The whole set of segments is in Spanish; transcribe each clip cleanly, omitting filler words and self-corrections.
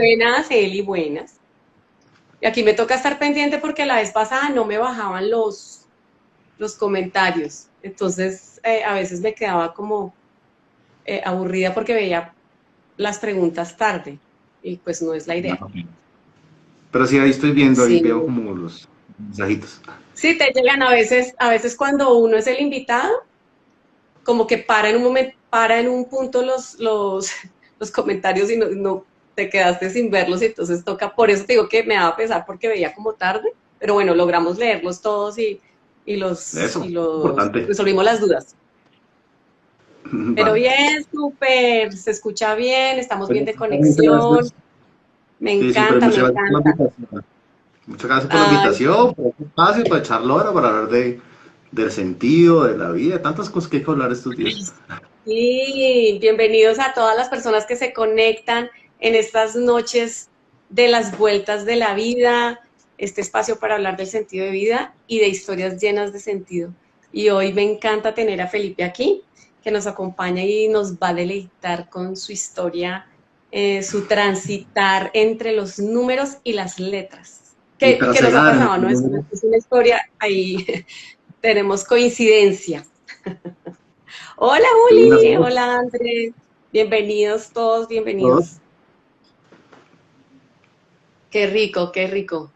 Buenas, Eli, buenas. Y aquí me toca estar pendiente porque la vez pasada no me bajaban los comentarios. Entonces, a veces me quedaba como aburrida porque veía las preguntas tarde. Y pues no es la idea. Pero sí, ahí estoy viendo, ahí Sí. veo como los mensajitos. Sí, te llegan a veces cuando uno es el invitado, como que para en un momento, para en un punto los comentarios y no te quedaste sin verlos y entonces toca, por eso te digo que me daba pesar porque veía como tarde, pero bueno, logramos leerlos todos y Eso, los importante. resolvimos las dudas. Pero Vale. bien, súper, se escucha bien, estamos bien Bueno, de muchas conexión, gracias. me Sí, súper, encanta, me muchas gracias por la encanta. invitación. Muchas gracias por la Ay, invitación, por este espacio, para echarlo ahora, para hablar del sentido, de la vida, tantas cosas que hay que hablar estos días. sí, bienvenidos a todas las personas que se conectan en estas noches de las vueltas de la vida, este espacio para hablar del sentido de vida y de historias llenas de sentido. Y hoy me encanta tener a Felipe aquí, que nos acompaña y nos va a deleitar con su historia, su transitar entre los números y las letras. Y Que nos ha trasegar en pasado, ¿no? el Es una historia, ahí tenemos coincidencia. Hola Juli, hola Andrés, bienvenidos todos, todos. bienvenidos. Qué rico, qué rico.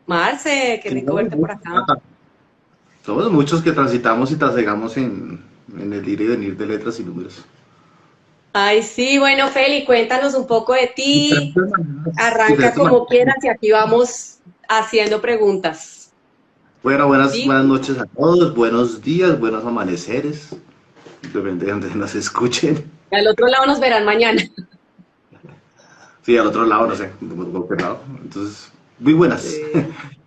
Marce, qué Sí, rico verte por acá. somos muchos que transitamos y trasegamos en el ir y venir de letras y números. Ay, sí, bueno, Feli, cuéntanos un poco de ti. Diferentes maneras, Arranca diferentes como maneras. quieras y aquí vamos haciendo preguntas. Bueno, Sí, buenas noches a todos, buenos días, buenos amaneceres, depende de donde nos escuchen. y al otro lado nos verán mañana. Sí, al otro lado, no sé, por cualquier lado. Entonces, muy buenas. Sí.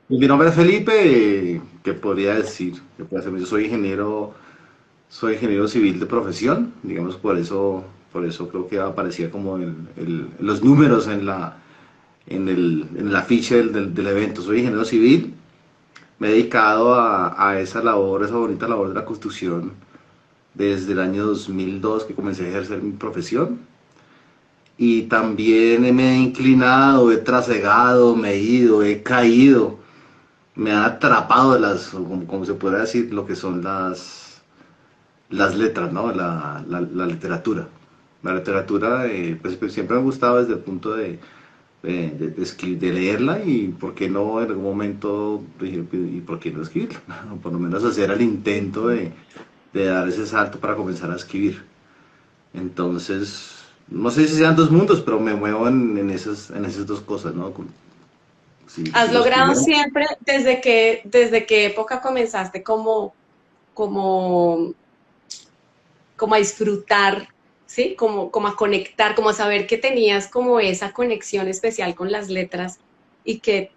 Mi nombre es Felipe, ¿qué podría decir? ¿Qué puedo hacer? Yo soy ingeniero civil de profesión, digamos, por eso creo que aparecía como los números en el afiche del evento. Soy ingeniero civil, me he dedicado a esa labor, esa bonita labor de la construcción desde el año 2002 que comencé a ejercer mi profesión. Y también me he inclinado, he trasegado, me he ido, he caído, me han atrapado de como se puede decir, lo que son las letras, ¿no? La literatura. La literatura, pues siempre me ha gustado desde el punto de leerla y por qué no en algún momento dije, y por qué no escribirla, o por lo menos hacer el intento de dar ese salto para comenzar a escribir. Entonces, no sé si sean dos mundos, pero me muevo en esas dos cosas, ¿no? Si ¿Has los logrado primeros, siempre, desde qué época comenzaste como como a disfrutar, ¿sí? Como a conectar, como a saber que tenías como esa conexión especial con las letras y que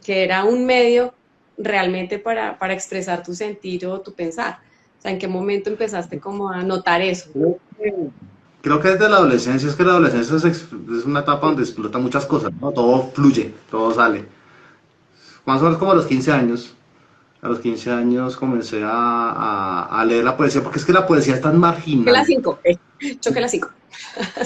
era un medio realmente para expresar tu sentir o tu pensar. O sea, ¿en qué momento empezaste como a notar eso? creo que desde la adolescencia, es que la adolescencia es una etapa donde explota muchas cosas, ¿no? Todo fluye, todo sale. Más o menos como a los 15 años. A los 15 años comencé a leer la poesía, porque es que la poesía es tan Choque las marginal. 5, choque las 5.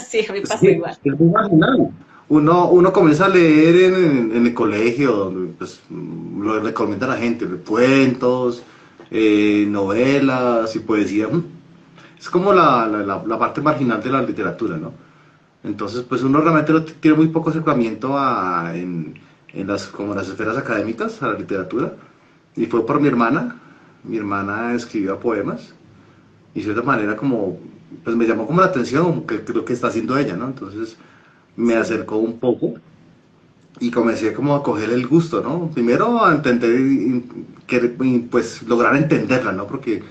Sí, a mí pasó Sí, igual. es muy marginal. Uno comienza a leer en el colegio, donde pues, lo recomienda a la gente, cuentos, novelas y poesía. Es como la parte marginal de la literatura, ¿no? Entonces, pues uno realmente no tiene muy poco acercamiento como las esferas académicas, a la literatura. Y fue por mi hermana escribía poemas, y de cierta manera como, pues me llamó como la atención, que creo que está haciendo ella, ¿no? Entonces me Sí. acercó un poco y comencé como a coger el gusto, ¿no? Primero a entender, y, pues lograr entenderla, ¿no? Porque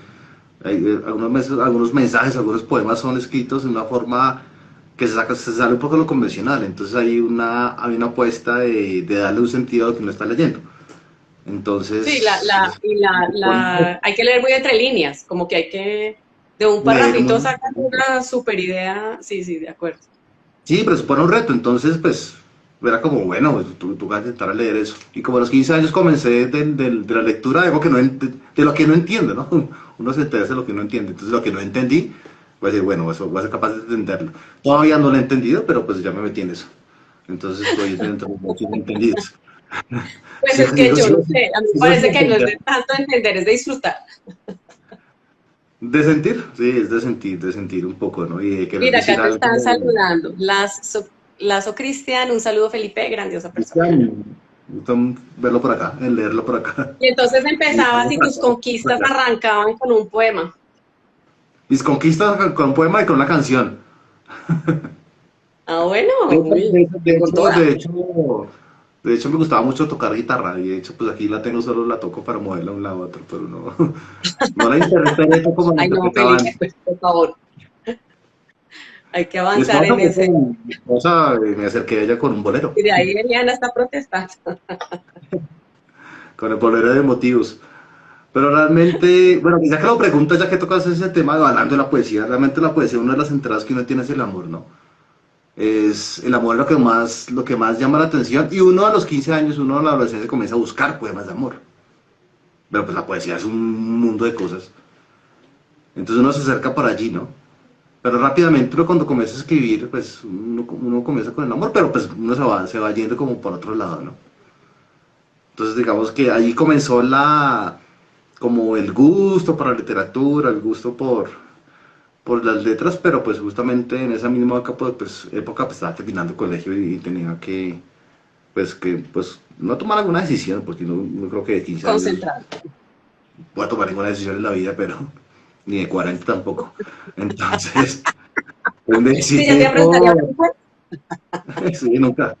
algunos mensajes, algunos poemas son escritos de una forma que se sale un poco de lo convencional, entonces hay una apuesta de darle un sentido a lo que uno está leyendo. Sí, Entonces, hay que leer muy entre líneas, como que hay que, de un leer parrafito muy... sacar una super idea. Sí, sí, de acuerdo. Sí, pero supone un reto, entonces pues era como, bueno, pues, tú vas a intentar leer eso. Y como a los 15 años comencé de la lectura de algo que de lo que no entiende, ¿no? Uno se interesa de lo que no entiende, entonces lo que no entendí, voy a decir, bueno, eso voy a ser capaz de entenderlo. Todavía no lo he entendido, pero pues ya me metí en eso. Entonces estoy dentro de los entendidos. Pues Sí, es que digo, yo sí, no sé, a mí me eso es de parece que no es entender. de tanto entender, es de disfrutar. De sentir, sí, es de sentir un poco, ¿no? Y de querer Mira, decir acá te están algo. saludando. Lazo Cristian, un saludo Felipe, grandiosa persona. Cristian, me gusta verlo por acá, en leerlo por acá. Y entonces Y empezabas estamos y por tus acá, por conquistas allá. arrancaban con un poema. Mis conquistas con un poema y con una canción. Ah, bueno, De hecho, uy, con toda. de hecho me gustaba mucho tocar guitarra y de hecho pues aquí la tengo, solo la toco para moverla de un lado a otro, pero no, no la interpreto como la Ay, no, interpretaba Felipe, antes. pues, por favor, hay que Mi avanzar esposa, en ese. mi esposa, me acerqué a ella con un bolero, Y de ahí Eliana está protestando. con el bolero de motivos. Pero realmente, bueno, ya que lo preguntas, ya que tocas ese tema de hablando de la poesía, realmente la poesía, una de las entradas que uno tiene es el amor, ¿no? Es el amor lo que más llama la atención y uno a los 15 años, uno a la adolescencia comienza a buscar poemas de amor. Pero pues la poesía es un mundo de cosas. Entonces uno se acerca por allí, ¿no? Pero rápidamente uno cuando comienza a escribir, pues uno comienza con el amor, pero pues uno se va yendo como por otro lado, ¿no? Entonces digamos que allí comenzó como el gusto por la literatura, el gusto por las letras, pero pues justamente en esa misma época pues, estaba terminando el colegio y tenía pues no tomar alguna decisión, porque no creo que de 15 años Concentrado. pueda tomar ninguna decisión en la vida, pero ni de 40 tampoco. Entonces, pues me Sí, ya decidí te preguntaría, por, sí, nunca,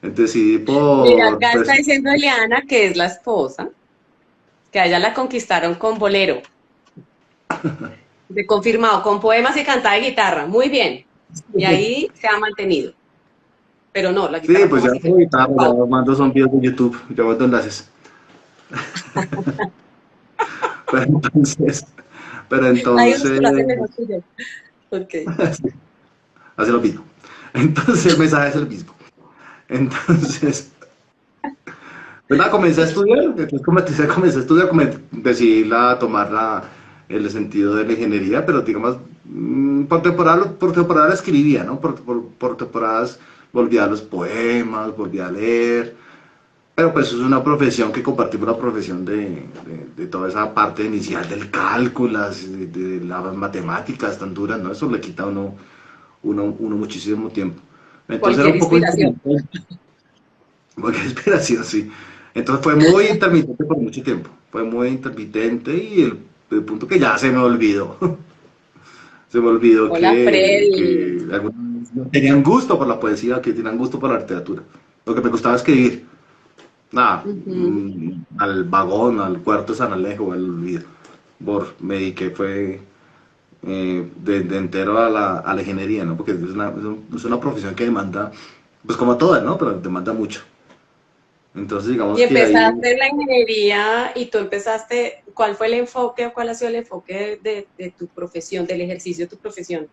decidí mira, por, acá está pues, diciendo Eliana que es la esposa, que a ella la conquistaron con bolero. De confirmado, con poemas y cantada de guitarra. Muy bien. Y ahí se ha mantenido. Pero no, la sí, guitarra, pues ¿cómo ya así, por Felipe? guitarra, Por ya favor. mando son videos de YouTube, ya mando enlaces. Pero entonces, pero Hay unos que lo hacen entonces, mejor que yo. Ok. hace lo mismo. Entonces el mensaje es el mismo. Entonces, pues nada, comencé a estudiar, entonces comencé a estudiar, decidí tomar el sentido de la ingeniería, pero digamos, por temporada escribía, ¿no? Por temporadas volvía a los poemas, volvía a leer, pero pues es una profesión que compartimos la profesión de toda esa parte inicial del cálculo, de las matemáticas tan duras, ¿no? Eso le quita a uno muchísimo tiempo. Entonces era Cualquier un poco inspiración. intermitente, porque inspiración, sí. Entonces fue muy intermitente por mucho tiempo. Fue muy intermitente y el punto que ya se me olvidó. Se me olvidó Hola, que Freddy. algunos no tenían gusto por la poesía, que tenían gusto por la literatura. Lo que me gustaba escribir. Nada, Ujú. al vagón, al cuarto de San Alejo, al olvido. Me dediqué, fue de entero a la ingeniería, ¿no? Porque es una profesión que demanda, pues como todas, ¿no? Pero demanda mucho. Entonces, Y digamos que ahí empezaste en la ingeniería y tú empezaste, ¿cuál fue el enfoque o cuál ha sido el enfoque de tu profesión, del ejercicio de tu profesión?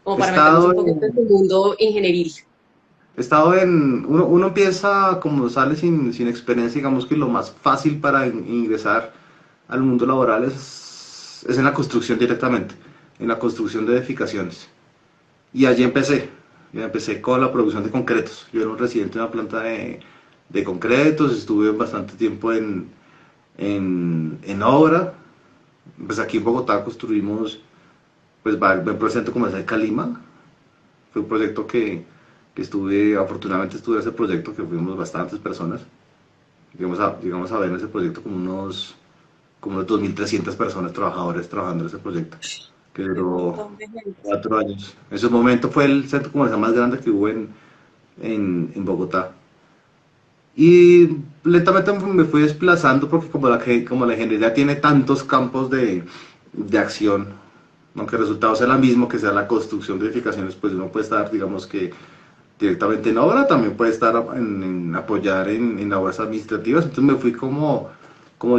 Como he para meternos estado un poquito en tu mundo ingenieril. he estado uno empieza como sale sin experiencia, digamos que lo más fácil para ingresar al mundo laboral es en la construcción directamente, en la construcción de edificaciones. Y allí empecé con la producción de concretos. Yo era un residente de una planta de concretos, estuve bastante tiempo en obra. Pues aquí en Bogotá construimos pues el proyecto comercial Calima. Fue un proyecto afortunadamente estuve en ese proyecto, que fuimos bastantes personas. Llegamos a ver en ese proyecto como unos 2.300 personas, trabajadores, trabajando en ese proyecto, que Un duró montón de gente. 4 años. En ese momento fue el centro comercial más grande que hubo en Bogotá. Y lentamente me fui desplazando porque como la ingeniería tiene tantos campos de acción, aunque el resultado sea el mismo, que sea la construcción de edificaciones, pues uno puede estar, digamos que directamente en obra, también puede estar en apoyar en labores administrativas, entonces me fui como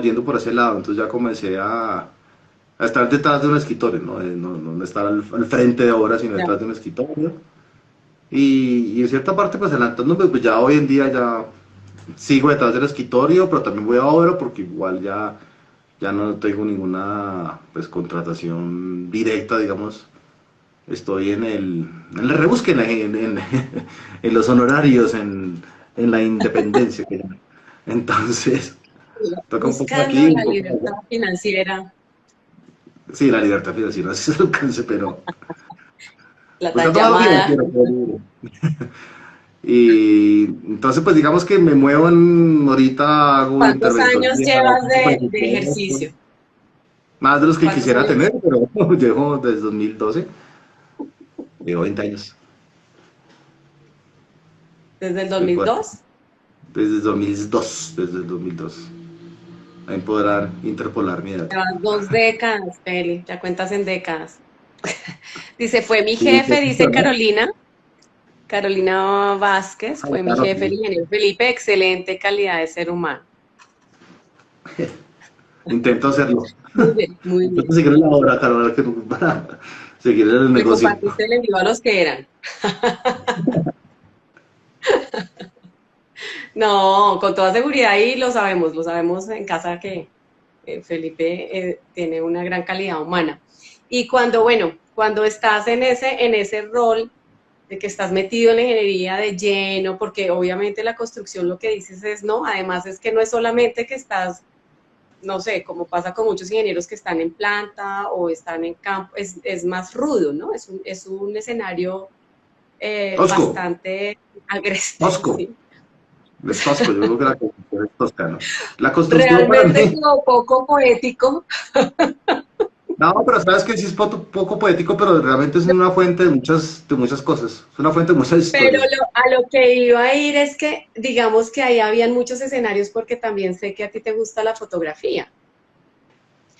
yendo por ese lado, entonces ya comencé a estar detrás de un escritorio, ¿no? No estar al frente de obra, sino Ya. detrás de un escritorio. Y en cierta parte, pues adelantándome, pues ya hoy en día ya sigo detrás del escritorio, pero también voy a obra porque igual ya no tengo ninguna pues contratación directa, digamos, estoy en el rebusque, en los honorarios, en la independencia que llaman. Entonces, toca un poco Buscando aquí, un la poco allá. libertad financiera, Sí, la libertad financiera, no sé si se alcance, pero la pues está tan todo llamada. financiero, pero y entonces, pues digamos que me muevo ahorita, hago ¿Cuántos años interventoría, llevas hago de presupuesto, ejercicio? más de los que ¿Cuántos quisiera años? tener, pero llevo desde 2012, llevo 20 años, ¿Desde el muy fuerte, 2002? desde el 2002. Ahí podrán interpolar mi edad. Llevas 2 décadas, Feli, ya cuentas en décadas. Dice, fue mi Sí, jefe, dice Carolina. Carolina Vázquez, fue mi claro, jefe, el sí. ingeniero Felipe, excelente calidad de ser humano. Intento hacerlo. Muy bien, muy Intento bien. seguir en la obra, Carol, para seguir en el Le negocio. compartiste el envío a los que eran. No, con toda seguridad y lo sabemos en casa que Felipe tiene una gran calidad humana. Y cuando, bueno, cuando estás en ese rol de que estás metido en la ingeniería de lleno, porque obviamente la construcción lo que dices es, no, además es que no es solamente que estás, no sé, como pasa con muchos ingenieros que están en planta o están en campo, es más rudo, ¿no? Es un escenario Osco, bastante agresivo, Osco, ¿sí? es Tosco, yo creo que la construcción es toscano. La construcción para Realmente mí, como poco poético. no, pero sabes que sí es poco poético, pero realmente es una fuente de muchas cosas, es una fuente de muchas Pero historias. a lo que iba a ir es que, digamos que ahí habían muchos escenarios porque también sé que a ti te gusta la fotografía.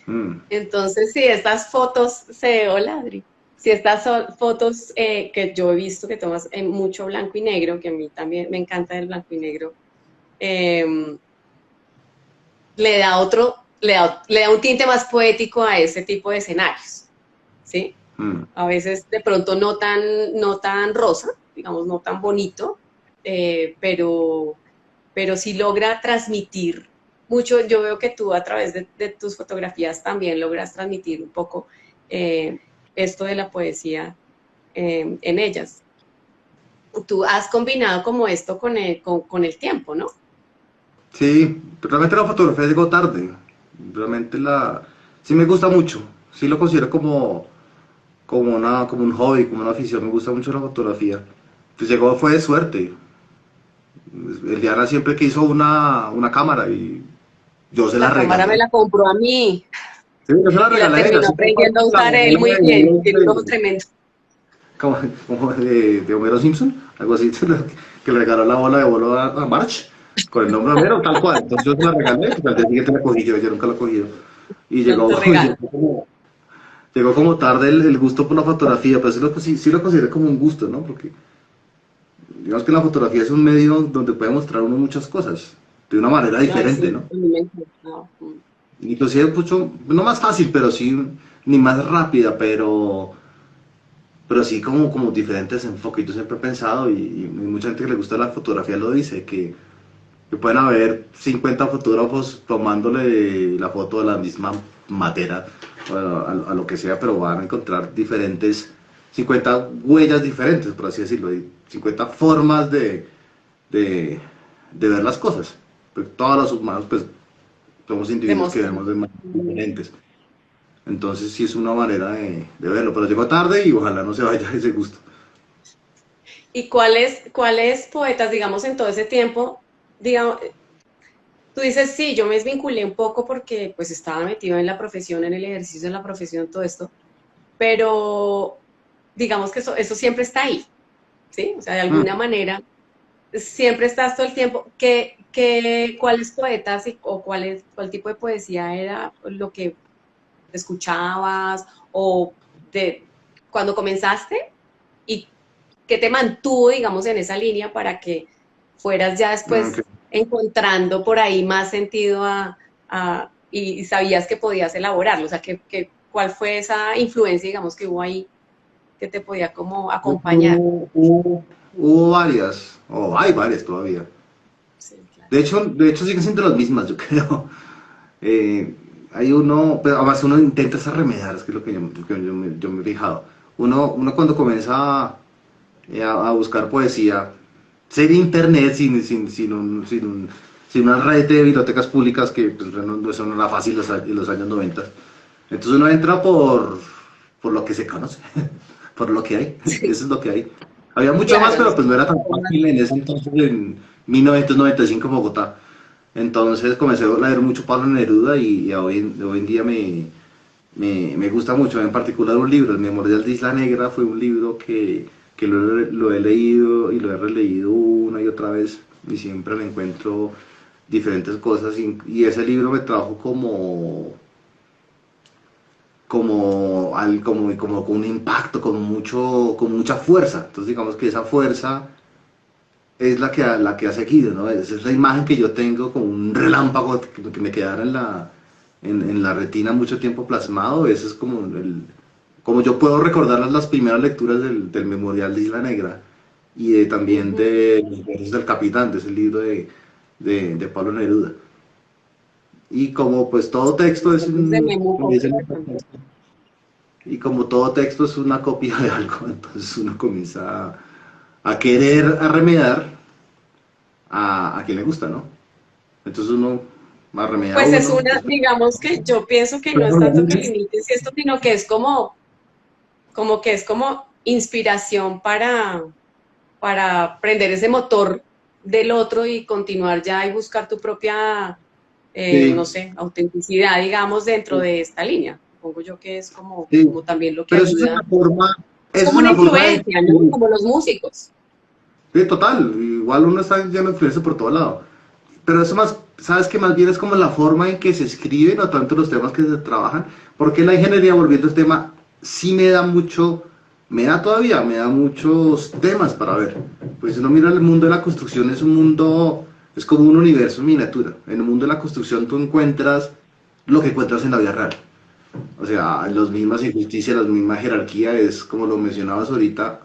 Mm, Entonces, si estas fotos, hola Adri, si estas son fotos que yo he visto que tomas en mucho blanco y negro, que a mí también me encanta el blanco y negro, eh, le da otro, le da un tinte más poético a ese tipo de escenarios, ¿sí? mm. A veces de pronto no tan rosa, digamos, no tan bonito, pero sí logra transmitir mucho. Yo veo que tú a través de tus fotografías también logras transmitir un poco esto de la poesía en ellas. Tú has combinado como esto con el tiempo, ¿no? Sí, pero realmente la fotografía llegó tarde, sí me gusta mucho, sí lo considero como un hobby, como una afición, me gusta mucho la fotografía. Pues llegó fue de suerte, el Diana siempre quiso una cámara y yo se la La cámara me regalé. la compró a mí Sí, yo se la y la regalé, terminó así como aprendiendo a la usar él novela muy bien. Tiene un ojo de, tremendo. como, como de Homero Simpson, algo así, que le regaló la bola de bolo a March, con el nombre de Homero, tal cual. Entonces yo se la regalé, pues al día siguiente la cogí yo nunca la he cogido. Y llegó, Tanto regalo. llegó como tarde el gusto por la fotografía, pero sí lo consideré como un gusto, ¿no? Porque digamos que la fotografía es un medio donde puede mostrar uno muchas cosas, de una manera Ay, diferente, sí, ¿no? a mí me encantó. Inclusive mucho, no más fácil, pero sí, ni más rápida, pero sí como diferentes enfoques. Yo siempre he pensado, y mucha gente que le gusta la fotografía lo dice, que pueden haber 50 fotógrafos tomándole la foto de la misma materia, a lo que sea, pero van a encontrar 50 huellas diferentes, por así decirlo, y 50 formas de, de ver las cosas. Porque todos los humanos, pues, somos individuos que Demostrar. vemos de maneras diferentes. Entonces sí es una manera de verlo, pero llegó tarde y ojalá no se vaya ese gusto. ¿Y cuáles poetas, digamos, en todo ese tiempo, digamos, tú dices, sí, yo me desvinculé un poco porque pues estaba metido en la profesión, en el ejercicio de la profesión, todo esto, pero digamos que eso siempre está ahí, ¿sí? O sea, de alguna Mm. manera, siempre estás todo el tiempo. ¿Cuáles poetas o cuál tipo de poesía era lo que escuchabas o de cuando comenzaste y qué te mantuvo, digamos, en esa línea para que fueras ya Ok. después encontrando por ahí más sentido y sabías que podías elaborarlo? O sea, ¿cuál fue esa influencia, digamos, que hubo ahí que te podía como acompañar? Hubo varias, o hay varias todavía. Sí, claro. De hecho siguen siendo las mismas, yo creo. Hay uno, pero además uno intenta remediar, es que es lo que yo me he fijado. uno cuando comienza a buscar poesía, sin internet, sin una red de bibliotecas públicas que pues, eso no era fácil en los años 90. Entonces uno entra por lo que se conoce, por lo que hay, eso es lo que hay. Había mucho más, Claro, pero pues no era tan fácil en ese entonces, en 1995 en Bogotá. Entonces comencé a leer mucho Pablo Neruda y hoy en día me gusta mucho, en particular un libro, El Memorial de Isla Negra, fue un libro que lo he leído y lo he releído una y otra vez y siempre le encuentro diferentes cosas y ese libro me trajo como con un impacto, con mucha fuerza. Entonces digamos que esa fuerza es la que ha seguido, ¿no? Esa es la imagen que yo tengo como un relámpago que me quedara en la retina mucho tiempo plasmado. Eso es como yo puedo recordar las primeras lecturas del Memorial de Isla Negra y también de Los versos del Capitán, de ese libro de Pablo Neruda. Y como pues todo texto es de Memo como dicen, Gómez también. y como todo texto es una copia de algo, entonces uno comienza a querer arremedar a quien le gusta, ¿no? Entonces uno arremeda a Pues es uno. una, digamos que yo pienso que no es tanto que limites esto, sino que es como que es como inspiración para prender ese motor del otro y continuar ya y buscar tu propia, no Sí, sé, autenticidad, digamos, dentro de esta línea. Supongo yo que es como, sí, como también lo que pero eso es una ayuda. forma, Es eso es como una una forma de... influencia, ¿no? Como los músicos. Sí, total, igual uno está lleno de influencia por todo lado. Pero eso más, sabes que más bien es como la forma en que se escriben, no tanto los temas que se trabajan, porque la ingeniería, volviendo al tema, sí me da muchos temas para ver. Pues si uno mira el mundo de la construcción, es un mundo, es como un universo en miniatura. En el mundo de la construcción tú encuentras lo que encuentras en la vida real. O sea, las mismas injusticias, la misma jerarquía, es como lo mencionabas ahorita,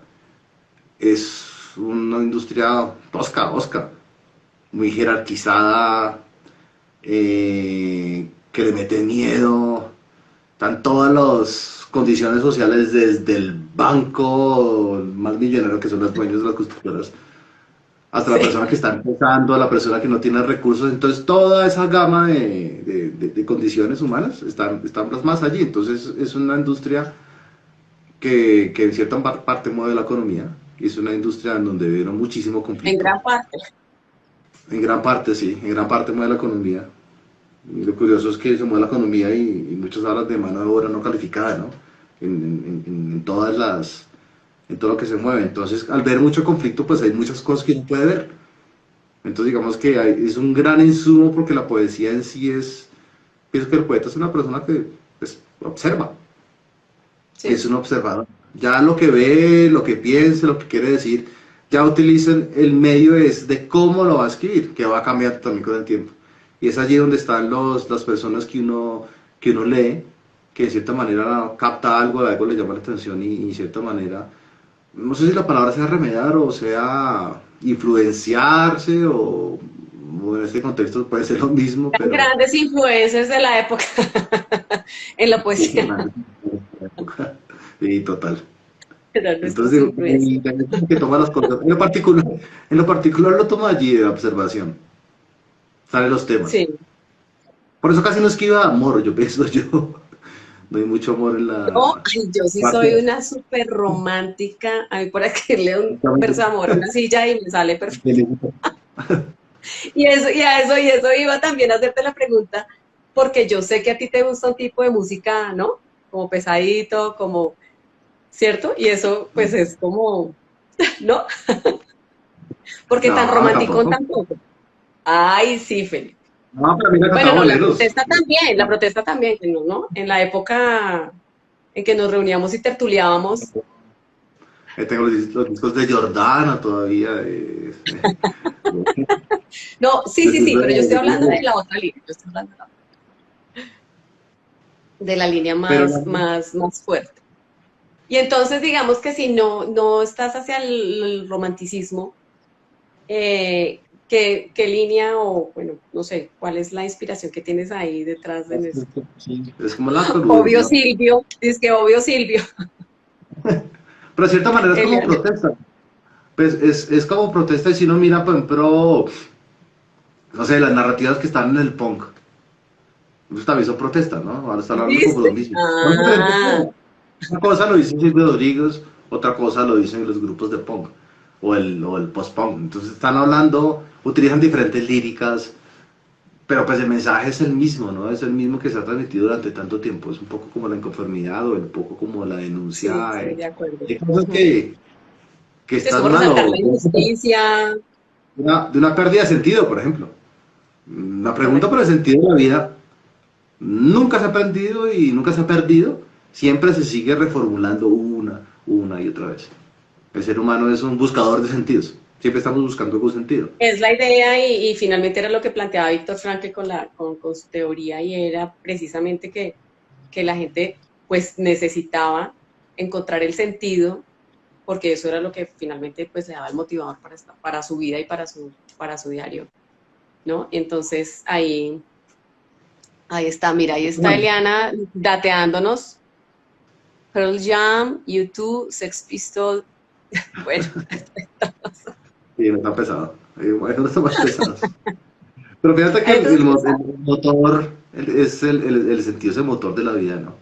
es una industria tosca, muy jerarquizada, que le mete miedo, están todas las condiciones sociales desde el banco más millonario que son los dueños de las constructoras, hasta la Sí. persona que está empezando, a la persona que no tiene recursos, entonces toda esa gama de condiciones humanas están plasmadas allí, entonces es una industria que en cierta parte mueve la economía, y es una industria en donde vieron muchísimo En conflicto, gran parte. en gran parte sí, en gran parte mueve la economía. Y lo curioso es que se mueve la economía y muchas horas de mano de obra no calificada, ¿no? En en todo lo que se mueve. Entonces, al ver mucho conflicto, pues hay muchas cosas que uno puede ver. Entonces, digamos que es un gran insumo porque la poesía en sí pienso que el poeta es una persona que pues, observa, es Sí. un observador. Ya lo que ve, lo que piensa, lo que quiere decir, ya utilizan el medio es de cómo lo va a escribir, que va a cambiar también con el tiempo. Y es allí donde están las personas que uno lee, que de cierta manera capta algo le llama la atención y de cierta manera, no sé si la palabra sea remediar o sea influenciarse o en este contexto puede ser lo mismo, pero Grandes influencers de la época en la sí, poesía. sí, total. Eran Entonces nuestros digo, influencers. que toma las cosas. En lo particular lo tomo allí de observación. Sale los temas. Sí. Por eso casi no esquiva amor, yo pienso yo. No hay mucho amor en No, la ay, yo sí parte. soy una súper romántica. A mí por aquí leo un verso de amor a una silla y me sale perfecto. Y eso iba también a hacerte la pregunta, porque yo sé que a ti te gusta un tipo de música, ¿no? Como pesadito, como, ¿cierto? Y eso pues es como, ¿no? Porque tan No, romanticón tampoco. tampoco. Ay, sí, Felipe. No, pero mira, Bueno, cantaba no, boleros. la protesta también, que no, ¿no? En la época en que nos reuníamos y tertuliábamos. Tengo los discos de Jordana todavía. No, sí, sí, sí, pero yo estoy hablando de la otra línea, yo estoy hablando de la línea Pero más fuerte. Y entonces, digamos que si no estás hacia el romanticismo, ¿qué línea o, bueno, no sé, cuál es la inspiración que tienes ahí detrás de eso? sí, es como la Obvio coludencia. Silvio, es que obvio Silvio. Pero de cierta manera es como Eliana. protesta. Pues es como protesta y si uno mira, por ejemplo, no sé, las narrativas que están en el punk, eso también son protestas, ¿no? Ahora están hablando como lo ¿Viste? mismo. Son diferentes Ah, cosas. Una cosa lo dicen Silvio Rodríguez, otra cosa lo dicen los grupos de punk o el post-punk. Entonces están hablando, utilizan diferentes líricas, pero pues el mensaje es el mismo, ¿no? Es el mismo que se ha transmitido durante tanto tiempo. Es un poco como la inconformidad o un poco como la sí, denuncia. estoy de acuerdo. Hay cosas Ujú. que Es como están mal resaltar o la injusticia. de una pérdida de sentido, por ejemplo. La pregunta Correcto. por el sentido de la vida nunca se ha perdido y nunca se ha perdido. Siempre se sigue reformulando una y otra vez. El ser humano es un buscador de sentidos. Siempre estamos buscando algún sentido. Es la idea y finalmente era lo que planteaba Víctor Frankl con su teoría y era precisamente que la gente pues necesitaba encontrar el sentido porque eso era lo que finalmente pues le daba el motivador para su vida y para su diario, ¿no? Entonces ahí está, mira, ahí está Bueno, Eliana dateándonos, Pearl Jam, U2, Sex Pistols, bueno, y no está pesado. No está más pesados. Pero fíjate que hay dos el cosas. motor es el sentido, es el motor de la vida, ¿no?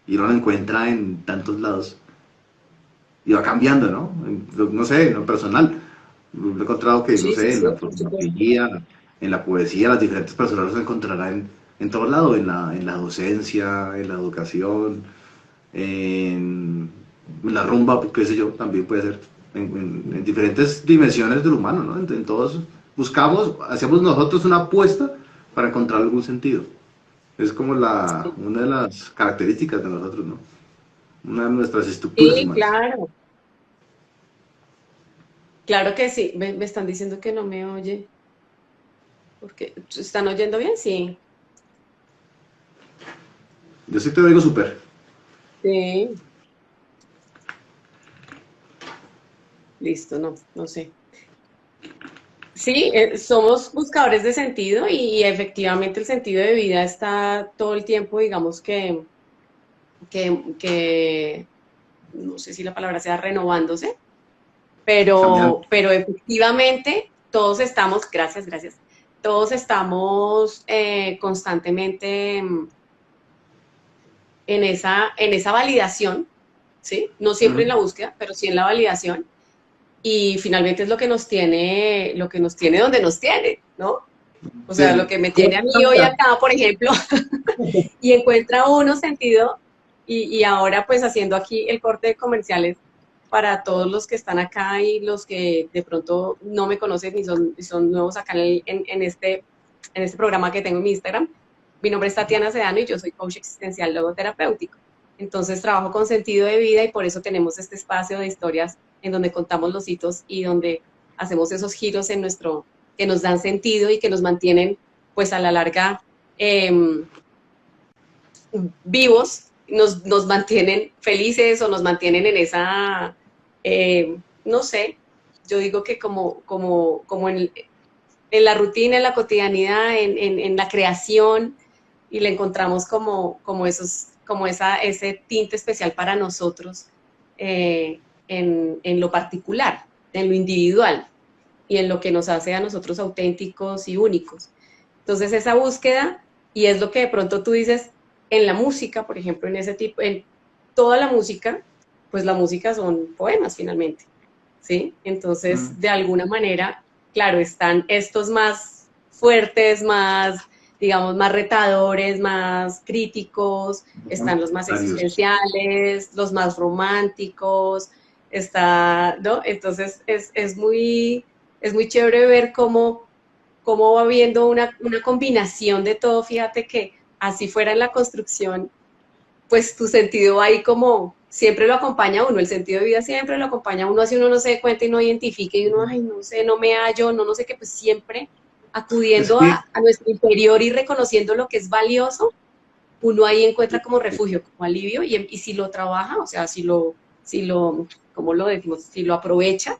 Y uno lo encuentra en tantos lados. Y va cambiando, ¿no? No sé, en lo personal. He encontrado que, no Sí, sí, sé, en sí, la por supuesto. filosofía, en la poesía, las diferentes personas los encontrarán en todo lado, en la docencia, en la educación, en la rumba, pues, qué sé yo, también puede ser, en diferentes dimensiones del humano, ¿no? En todos buscamos, hacemos nosotros una apuesta para encontrar algún sentido. Es como Sí, una de las características de nosotros, ¿no? Una de nuestras estructuras sí, humanas. claro. Claro que sí. Me están diciendo que no me oye. Porque, ¿están oyendo bien? Sí. Yo sí te lo digo súper. Sí. Listo, no, no sé. Sí, somos buscadores de sentido y efectivamente el sentido de vida está todo el tiempo, digamos que no sé si la palabra sea renovándose, Cambiando. pero efectivamente todos estamos, gracias, gracias, todos estamos constantemente en esa validación, ¿sí? No siempre en Ujú. la búsqueda, pero sí en la validación. Y finalmente es lo que nos tiene donde nos tiene, ¿no? O sea, lo Sí. que me tiene a mí hoy acá, por ejemplo, y encuentra uno sentido, y ahora pues haciendo aquí el corte de comerciales para todos los que están acá y los que de pronto no me conocen y son nuevos acá en este programa que tengo en mi Instagram. Mi nombre es Tatiana Sedano y yo soy coach existencial logoterapéutico. Entonces trabajo con sentido de vida y por eso tenemos este espacio de historias en donde contamos los hitos y donde hacemos esos giros en nuestro, que nos dan sentido y que nos mantienen pues a la larga eh, vivos, nos mantienen felices o nos mantienen en esa, no sé, yo digo que como en la rutina, en la cotidianidad, en la creación, y le encontramos ese tinte especial para nosotros en lo particular, en lo individual y en lo que nos hace a nosotros auténticos y únicos. Entonces esa búsqueda, y es lo que de pronto tú dices en la música, por ejemplo, en ese tipo, en toda la música, pues la música son poemas finalmente, ¿sí? Entonces, Mm. de alguna manera, claro, están estos más fuertes, más, digamos, más retadores, más críticos, están los más Varios. existenciales, los más románticos, está, ¿no? Entonces, es muy chévere ver cómo va viendo una combinación de todo. Fíjate que así fuera en la construcción, pues tu sentido va ahí como siempre lo acompaña a uno, el sentido de vida siempre lo acompaña a uno, así uno no se dé cuenta y no identifique y uno, ay, no sé, no me hallo, no, no sé qué, pues siempre Es acudiendo que a nuestro interior y reconociendo lo que es valioso, uno ahí encuentra como refugio, como alivio y si lo trabaja, o sea, ¿cómo lo decimos? Si lo aprovecha,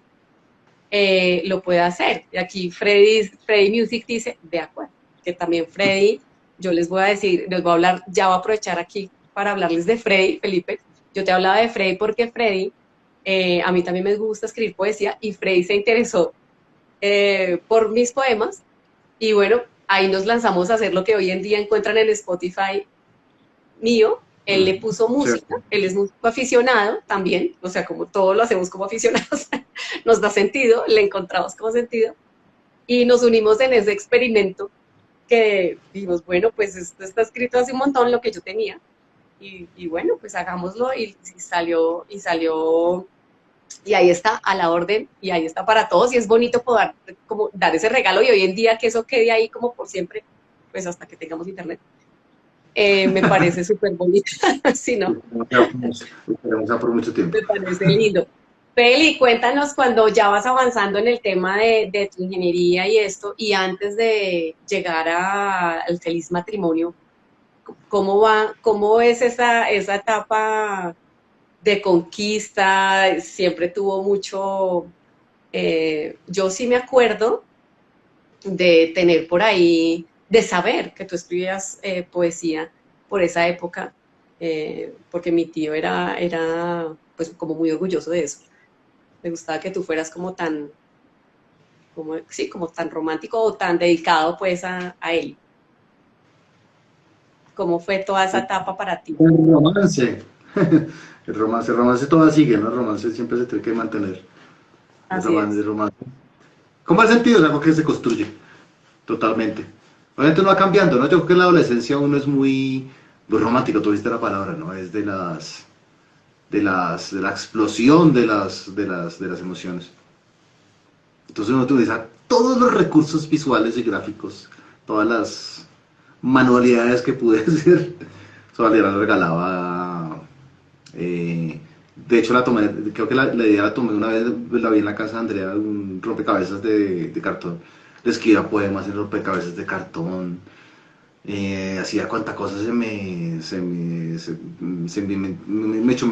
lo puede hacer. Y aquí Freddy Music dice, de acuerdo, que también Freddy, yo les voy a decir, les voy a hablar, ya voy a aprovechar aquí para hablarles de Freddy, Felipe. Yo te hablaba de Freddy porque Freddy A mí también me gusta escribir poesía y Freddy se interesó por mis poemas y bueno, ahí nos lanzamos a hacer lo que hoy en día encuentran en Spotify mío. Él le puso música, Cierto. él es músico aficionado también, o sea, como todo lo hacemos como aficionados, nos da sentido, le encontramos como sentido y nos unimos en ese experimento que dijimos, bueno, pues esto está escrito hace un montón lo que yo tenía y bueno, pues hagámoslo y salió y ahí está a la orden y ahí está para todos y es bonito poder como dar ese regalo y hoy en día que eso quede ahí como por siempre, pues hasta que tengamos internet. Me parece súper bonito, sí, ¿no? Esperemos por mucho tiempo. Me parece lindo. Peli, cuéntanos cuando ya vas avanzando en el tema de tu ingeniería y esto, y antes de llegar al feliz matrimonio, ¿cómo va, cómo es esa etapa de conquista? Siempre tuvo mucho, yo sí me acuerdo de tener por ahí, de saber que tú escribías poesía por esa época, porque mi tío era pues como muy orgulloso de eso. Me gustaba que tú fueras como tan, como, sí, como tan romántico o tan dedicado pues a él. ¿Cómo fue toda esa etapa para ti? El romance. El romance todavía sigue, ¿no? El romance siempre se tiene que mantener. Así es. El romance. ¿Cómo el sentido? Es algo que se construye totalmente. Obviamente no va cambiando, ¿no? Yo creo que en la adolescencia uno es muy romántico, tú viste la palabra, ¿no? Es de la explosión de las emociones. Entonces uno utiliza todos los recursos visuales y gráficos, todas las manualidades que pude hacer. Soledad la regalaba. De hecho, creo que la idea la tomé una vez, la vi en la casa de Andrea, un rompecabezas de cartón. Le escribía poemas en rompecabezas de cartón. Hacía cuanta cosa me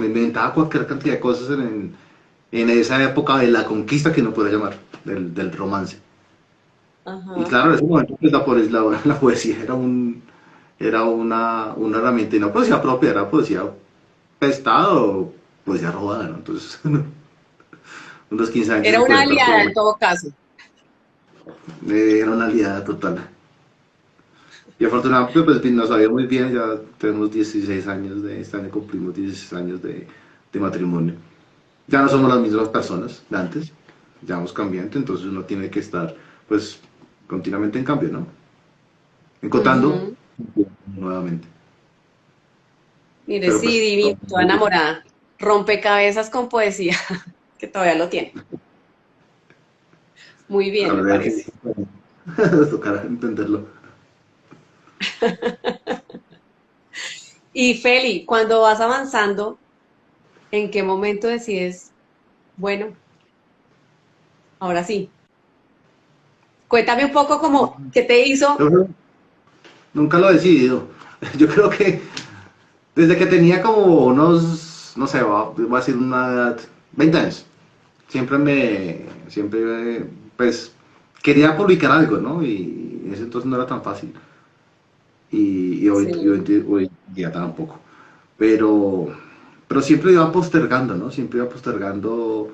inventaba cualquier cantidad de cosas en esa época de la conquista que no puedo llamar, del romance. Y Ajá. claro, en ese momento pues, la poesía era una herramienta y no poesía propia, era poesía prestada o poesía robada, ¿no? Entonces, unos 15 años Era se una puede estar por aliada lo en todo caso. era una aliada total. Y afortunadamente pues nos sabía muy bien, ya tenemos 16 años este año cumplimos 16 años de matrimonio. Ya no somos las mismas personas de antes, ya vamos cambiando, entonces uno tiene que estar pues continuamente en cambio, ¿no? Encontrando Ujú. nuevamente. Mire, Pero sí, pues, divino, toda enamorada. Rompecabezas con poesía, que todavía lo tiene. Muy bien, me habría que parece. tocar entenderlo. Y Feli, cuando vas avanzando, ¿en qué momento decides, bueno, ahora sí? Cuéntame un poco como, ¿qué te hizo? Yo nunca lo he decidido. Yo creo que desde que tenía como unos, no sé, voy a decir una edad, 20 años, siempre, pues, quería publicar algo, ¿no? Y en ese entonces no era tan fácil. Sí, Hoy día tampoco. Pero, pero siempre iba postergando, ¿no? Siempre iba postergando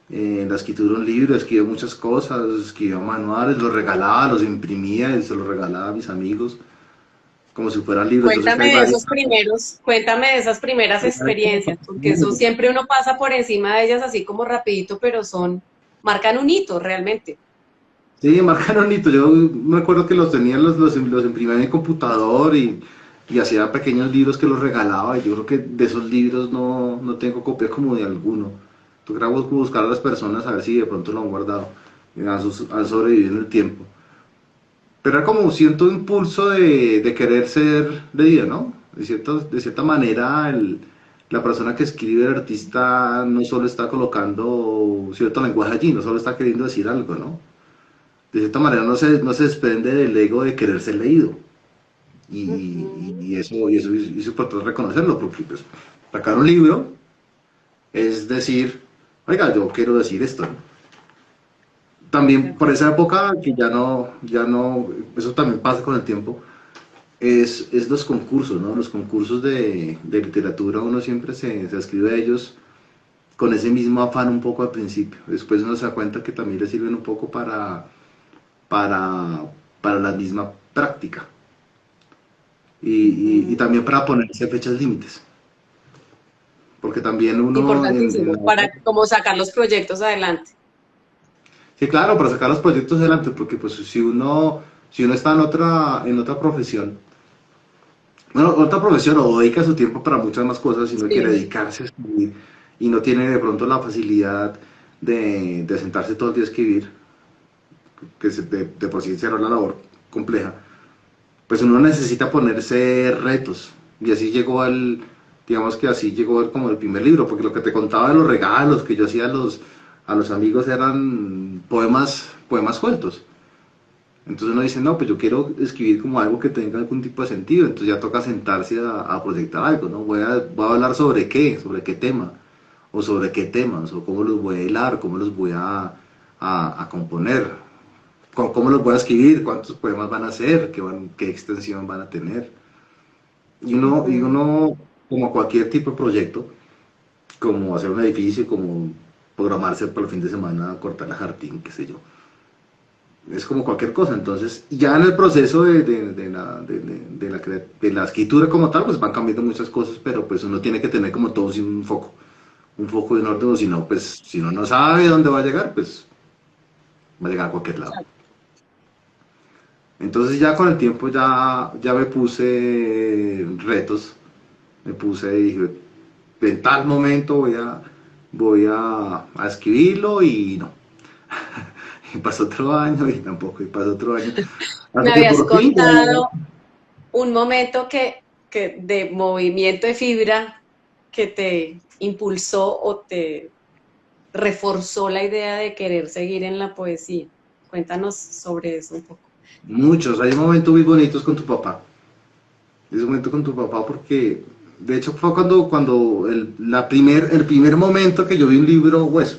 la escritura de un libro, escribía muchas cosas, escribía manuales, los regalaba, los imprimía y se los regalaba a mis amigos, como si fueran libros. Entonces cuéntame hay de varios. esos primeros, cuéntame de esas primeras experiencias, porque eso siempre uno pasa por encima de ellas así como rapidito, pero marcan un hito realmente. Sí, marcaron hito. Yo me acuerdo que los tenía, los imprimía en el computador y hacía pequeños libros que los regalaba. Y yo creo que de esos libros no tengo copia como de alguno. Tocará buscar a las personas a ver si de pronto lo han guardado. Han sobrevivido en el tiempo. Pero era como un cierto impulso de querer ser leído, ¿no? De cierta manera, la persona que escribe, el artista, no solo está colocando cierto lenguaje allí, no solo está queriendo decir algo, ¿no? De cierta manera no se desprende del ego de querer ser leído. Ujú. Eso es importante reconocerlo, porque pues, sacar un libro es decir, oiga, yo quiero decir esto, ¿no? De También por acuerdo. esa época, que ya no, eso también pasa con el tiempo, es los concursos, ¿no? Los concursos de literatura, uno siempre se escribe a ellos con ese mismo afán un poco al principio. Después uno se da cuenta que también le sirven un poco para, para la misma práctica y Ujú. también para ponerse fechas límites. Porque también uno en Importantísimo para como sacar los proyectos adelante. sí, claro, para sacar los proyectos adelante, porque pues si uno está en otra profesión, bueno, otra profesión o dedica su tiempo para muchas más cosas, si no quiere Sí. dedicarse a escribir y no tiene de pronto la facilidad de sentarse todo el día a escribir, que de por sí será una labor compleja, pues uno necesita ponerse retos. Y así llegó digamos que así llegó como el primer libro, porque lo que te contaba de los regalos que yo hacía a los amigos eran poemas sueltos. Entonces uno dice, no, pues yo quiero escribir como algo que tenga algún tipo de sentido, entonces ya toca sentarse a proyectar algo, ¿no? Voy a hablar sobre qué tema, o sobre qué temas, o cómo los voy a hilar, cómo los voy a componer, cómo los voy a escribir, cuántos poemas van a ser, qué extensión van a tener. Y Ujú. uno, como cualquier tipo de proyecto, como hacer un edificio, como programarse para el fin de semana, cortar el jardín, qué sé yo, es como cualquier cosa. Entonces, ya en el proceso de la escritura como tal, pues van cambiando muchas cosas, pero pues uno tiene que tener como todo un foco de orden, o si no, pues si uno no sabe dónde va a llegar, pues va a llegar a cualquier lado. Entonces ya con el tiempo ya me puse retos, me puse y dije, en tal momento a escribirlo y no. Y pasó otro año y tampoco, y pasó otro año. Me Hasta que habías por fin contado un momento que de movimiento de fibra que te impulsó o te reforzó la idea de querer seguir en la poesía. Cuéntanos sobre eso un poco. muchos, hay momentos muy bonitos con tu papá. Ese momento con tu papá porque, de hecho, fue cuando el primer momento que yo vi un libro, pues,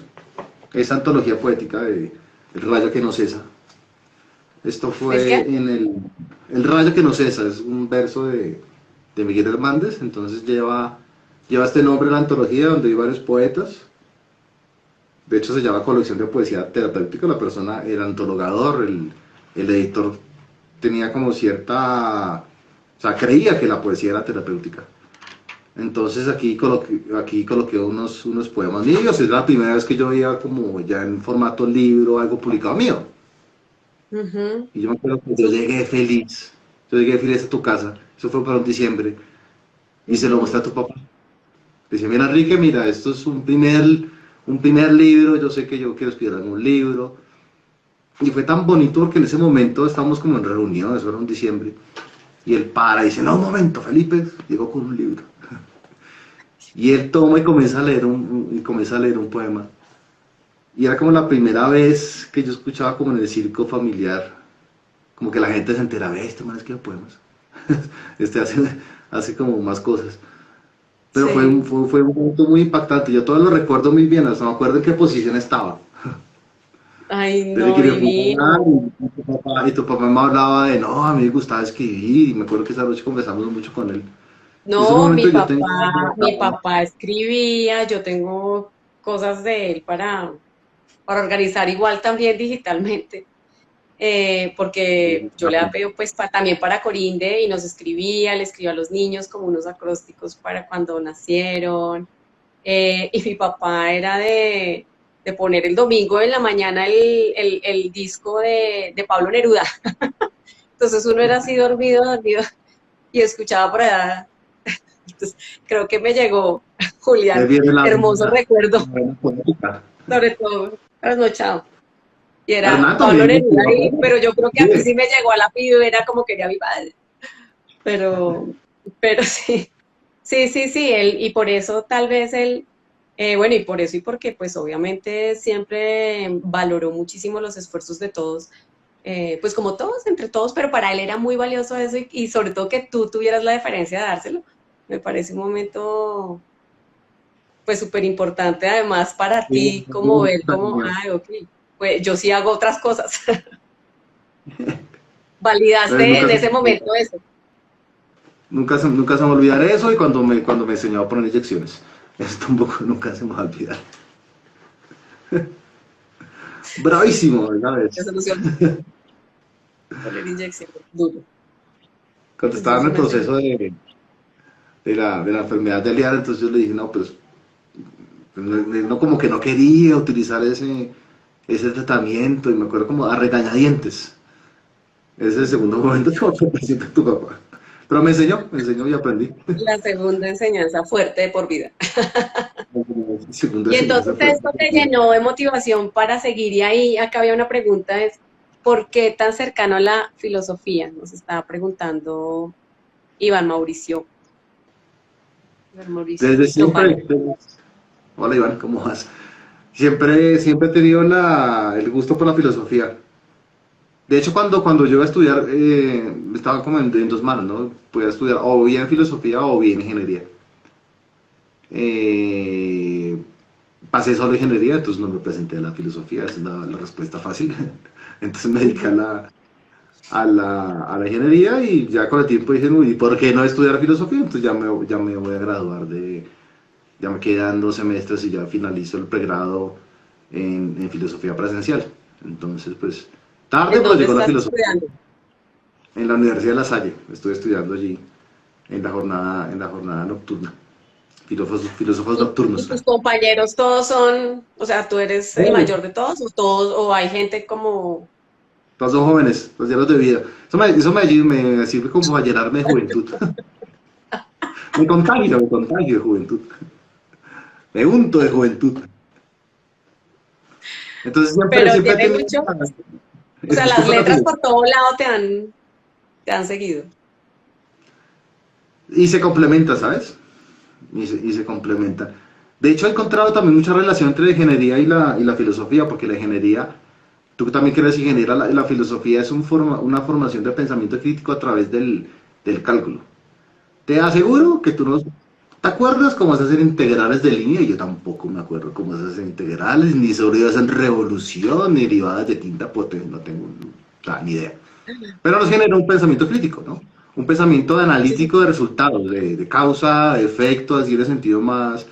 esa antología poética de El rayo que no cesa. Esto ¿El fue qué? El rayo que no cesa, es un verso de Miguel Hernández, entonces lleva este nombre en la antología donde hay varios poetas. De hecho, se llama Colección de Poesía Terapéutica. La persona, el antologador, el editor, tenía como cierta. O sea, creía que la poesía era terapéutica. Entonces aquí coloqué unos poemas míos. Es la primera vez que yo veía como ya en formato libro algo publicado mío. Ujú. Y yo me acuerdo que yo Súper. llegué feliz. Yo llegué feliz a tu casa. Eso fue para un diciembre. Y se lo mostré Ujú. a tu papá. Le dije, mira Enrique, mira, esto es un primer libro. Yo sé que yo quiero escribir algún libro. Y fue tan bonito porque en ese momento estábamos como en reunión, eso era un diciembre. Y él para y dice, no, un momento, Felipe, llegó con un libro. Y él toma y comienza a leer y comienza a leer un poema. Y era como la primera vez que yo escuchaba como en el circo familiar, como que la gente se enteraba, este man escribe poemas. Este hace como más cosas. Pero Sí. fue un momento muy impactante. Yo todo lo recuerdo muy bien, hasta me acuerdo en qué posición estaba. Ay, Desde no, que me fui a hablar divino. y tu papá me hablaba de, no, a mí me gustaba escribir y me acuerdo que esa noche conversamos mucho con él. En ese No, momento yo tengo. mi papá escribía, yo tengo cosas de él para organizar igual también digitalmente, porque yo le había pedido pues también para Corinde y nos escribía, le escribía a los niños como unos acrósticos para cuando nacieron, y mi papá era de poner el domingo en la mañana el disco de Pablo Neruda, entonces uno era así dormido, dormido, y escuchaba por allá. Entonces, creo que me llegó, Ahí Julián, viene hermoso recuerdo, la buena política. sobre todo trasnochado. Y era Hernán Pablo también, Neruda mi ahí, papá. pero yo creo que a mí Sí. sí me llegó a la era como quería mi padre. Pero, pero sí, sí, él, y por eso tal vez él, bueno, y por eso y porque pues obviamente siempre valoró muchísimo los esfuerzos de todos, pues como todos, entre todos, pero para él era muy valioso eso y sobre todo que tú tuvieras la deferencia de dárselo, me parece un momento pues súper importante además para Sí, ti, como ver como, mío. ay, ok, pues yo sí hago otras cosas. Entonces, Validaste en ese momento eso. nunca se me olvidará eso y cuando me enseñó a poner inyecciones. Eso tampoco nunca se me va a olvidar. Bravísimo, La ¿sabes? solución, poner inyección, duro. Cuando Eso estaba es en el una proceso enseñanza. de la enfermedad de Liara, entonces yo le dije, no, pues no, no, como que no quería utilizar ese tratamiento, y me acuerdo como a regañadientes. Ese es el segundo momento que me presenta tu papá. Pero me enseñó y aprendí. La segunda enseñanza fuerte de por vida. Segunda Y enseñanza entonces fuerte. esto te llenó de motivación para seguir y ahí acá había una pregunta, es ¿por qué tan cercano a la filosofía? Nos estaba preguntando Iván Mauricio. Iván Mauricio Desde Estefano. siempre. Hola Iván, ¿cómo vas? Siempre he tenido el gusto por la filosofía. De hecho, cuando yo iba a estudiar, estaba como en dos manos, ¿no? Podía estudiar o bien filosofía o bien ingeniería. Eh, Pasé solo ingeniería, entonces no me presenté a la filosofía, esa es la respuesta fácil. Entonces me dediqué a Ujú. la ingeniería, y ya con el tiempo dije, "Uy, ¿y por qué no estudiar filosofía?". Entonces ya me voy a graduar ya me quedan 2 semestres y ya finalizo el pregrado en filosofía presencial. Entonces, pues, tarde, ¿En pero dónde llegó la estás filosofía. estudiando? En la Universidad de La Salle, estoy estudiando allí en la jornada nocturna. Filósofos ¿Y nocturnos. tus compañeros todos son, o sea, tú eres el mayor de todos o todos, o hay gente como, Todos son jóvenes, los llenos de vida. Eso me sirve como para llenarme de juventud. Me contagio de juventud. Me unto de juventud. Entonces siempre, pero siempre he tiene tenido mucho, o el sea, gusto las por la letras filosofía. por todo lado te han seguido. Y se complementa, ¿sabes? Y se complementa. De hecho, he encontrado también mucha relación entre la ingeniería y la filosofía, porque la ingeniería, tú también que eres ingeniera, la filosofía es una formación de pensamiento crítico a través del cálculo. Te aseguro que tú no te acuerdas cómo se hacen integrales de línea, y yo tampoco me acuerdo cómo se hacen integrales, ni sobre hacen revolución, ni derivadas de quinta potencia, no tengo ni idea. Pero nos genera un pensamiento crítico, ¿no? Un pensamiento Sí, sí. analítico de resultados, de causa, de efecto, así de sentido más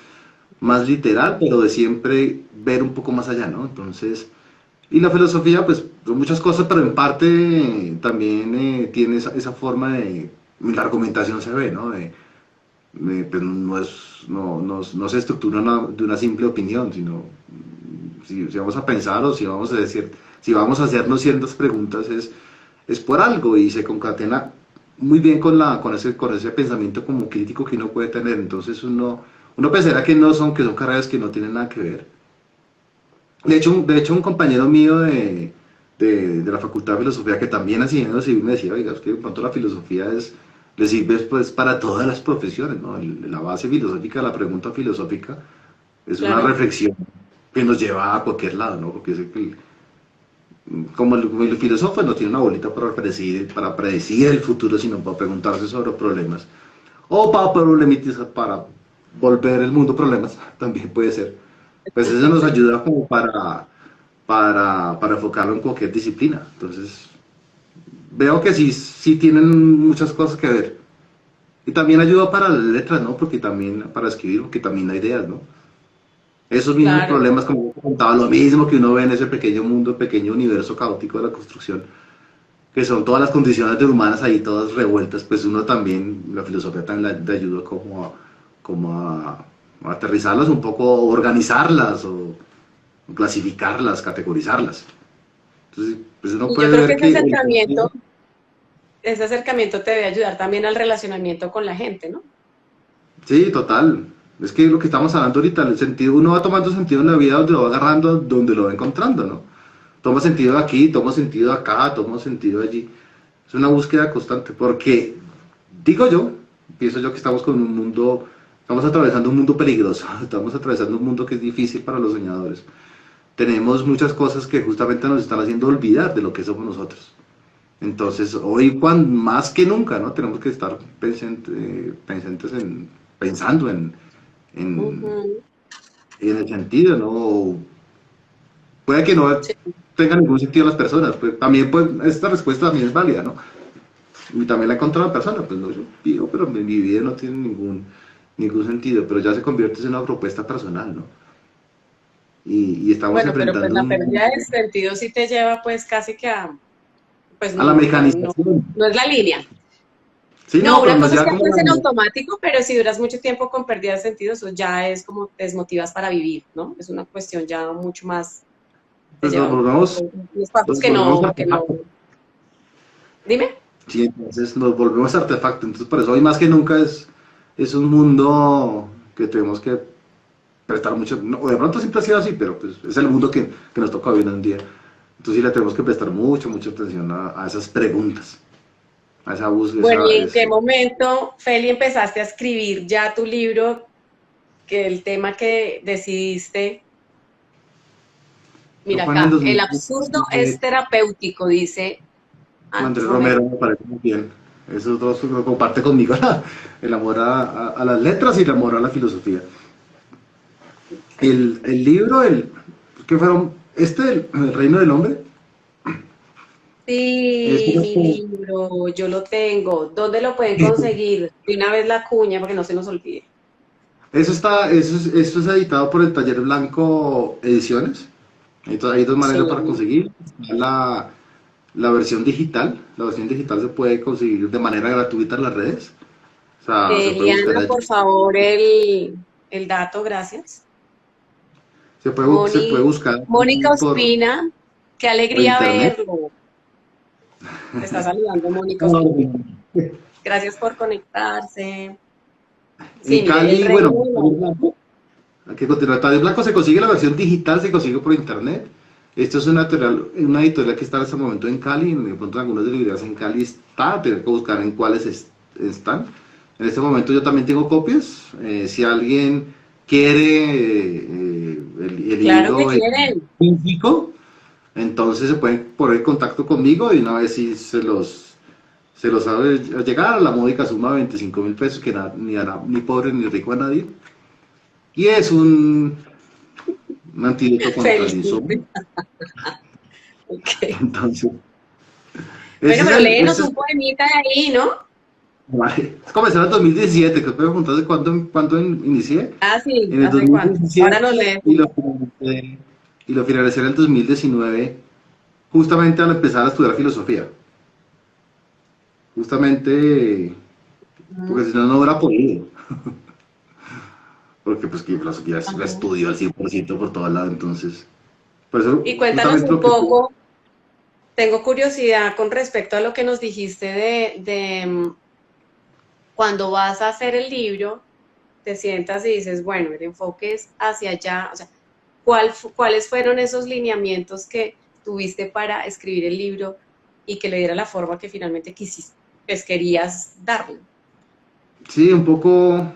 literal, pero de siempre ver un poco más allá, ¿no? Entonces, y la filosofía, pues, son muchas cosas, pero en parte también tiene esa forma la argumentación se ve, ¿no? Pues no se estructura de una simple opinión, sino si vamos a pensar o si vamos a hacernos ciertas preguntas, es por algo, y se concatena muy bien con ese pensamiento como crítico que uno puede tener. Entonces uno pensará que son carreras que no tienen nada que ver. De hecho, un compañero mío de la Facultad de Filosofía, que también es ingeniero civil, me decía, oiga, es que de pronto la filosofía le sirve pues para todas las profesiones, ¿no? La base filosófica, la pregunta filosófica, es una Claro. reflexión que nos lleva a cualquier lado, ¿no? Porque como el filósofo no tiene una bolita para predecir el futuro, sino para preguntarse sobre problemas. O para problematizar, para volver el mundo problemas, también puede ser. Pues eso nos ayuda como para enfocarlo en cualquier disciplina. Entonces, veo que sí tienen muchas cosas que ver. Y también ayuda para las letras, ¿no? Porque también, para escribir, porque también hay ideas, ¿no? Esos mismos Claro. problemas, como yo contaba, lo mismo que uno ve en ese pequeño mundo, pequeño universo caótico de la construcción, que son todas las condiciones de humanas ahí todas revueltas, pues uno también, la filosofía también le ayuda como a aterrizarlas un poco, organizarlas o clasificarlas, categorizarlas. Entonces, pues uno Y yo puede creo que ver que el sentido. ese acercamiento te debe ayudar también al relacionamiento con la gente, ¿no? Sí, total. Es que lo que estamos hablando ahorita, el sentido, uno va tomando sentido en la vida donde lo va agarrando, donde lo va encontrando, ¿no? Toma sentido aquí, toma sentido acá, toma sentido allí. Es una búsqueda constante, porque digo yo, pienso yo que estamos atravesando un mundo peligroso, estamos atravesando un mundo que es difícil para los soñadores. Tenemos muchas cosas que justamente nos están haciendo olvidar de lo que somos nosotros. Entonces, hoy más que nunca, ¿no? Tenemos que estar pensando en, Ujú. en el sentido, ¿no? Puede que no Sí. tenga ningún sentido las personas, pues también pues esta respuesta también es válida, ¿no? Y también la he encontrado en personas, pues no, yo digo, pero en mi vida no tiene ningún sentido, pero ya se convierte en una propuesta personal, ¿no? Y estamos Bueno, pero pues enfrentando la pérdida de sentido sí te lleva pues casi que a, pues a la no, mecanización. no es la línea. Sí, No, no, pero una nos cosa es lleva que como actúes en la... automático, pero si duras mucho tiempo con pérdida de sentido, eso ya es como te desmotivas para vivir, ¿no? Es una cuestión ya mucho más, te Pues nos lleva volvemos, unos pasos nos volvemos que no. artefactos. Dime. Sí, entonces nos volvemos artefactos. Entonces, por eso hoy más que nunca es un mundo que tenemos que prestar mucho. No, de pronto siempre ha sido así, pero pues es el mundo que nos toca vivir hoy en día. Entonces, sí le tenemos que prestar mucha atención a esas preguntas, a esa Bueno, búsqueda. ¿y en qué momento, Feli, empezaste a escribir ya tu libro, que el tema que decidiste, Eso mira fue en el acá, el absurdo es 2019. terapéutico, dice Andrés Andrés Romero Romero. me parece muy bien. Eso otro lo comparte conmigo, el amor a las letras y el amor a la filosofía. Okay. El libro, ¿qué fueron? El Reino del Hombre. Este Sí, era mi como- libro, yo lo tengo. ¿Dónde lo pueden conseguir? De una vez la cuña, para que no se nos olvide. Eso es editado por el Taller Blanco Ediciones. Entonces, hay dos Sí. maneras para conseguir. La versión digital. La versión digital se puede conseguir de manera gratuita en las redes. O sea, se puede buscar Eliana, allí. por favor, el dato, gracias. Se puede buscar Mónica por, Ospina, qué por alegría internet. verlo. Te está saludando Mónica Ospina. En Gracias por conectarse. Sí, mire, el Cali, reino bueno, del Taller hombre. Blanco. Hay que continuar. Taller Blanco se consigue la versión digital, se consigue por internet. Esto es una editorial que está en este momento en Cali. De pronto en algunas de las librerías en Cali está, tener que buscar en cuáles están. En este momento yo también tengo copias. Si alguien quiere el Claro que libro en quieren. físico, entonces se pueden poner en contacto conmigo y una vez si se los sabe llegar a la módica suma de 25.000 pesos, que ni hará ni pobre ni rico a nadie. Y es un antídoto contra el insomnio. Feliz. Ok. Entonces, Bueno, ese es pero el, léenos ese es, un poemita de ahí, ¿no? vale, es comenzó en el 2017, que puedo preguntar de cuándo inicié. Ah, sí, En el ¿hace cuánto? Ahora 2017 nos lees. y lo finalicé en el 2019, justamente al empezar a estudiar filosofía. Justamente, porque si no, no hubiera podido. Porque pues que filosofía la Ajá. estudio al 100% por todo lado, entonces. Por eso, Y cuéntanos justamente un lo que... poco, tengo curiosidad con respecto a lo que nos dijiste cuando vas a hacer el libro, te sientas y dices, bueno, el enfoque es hacia allá, o sea, ¿cuáles fueron esos lineamientos que tuviste para escribir el libro y que le diera la forma que finalmente quisiste, pues querías darle? Sí, un poco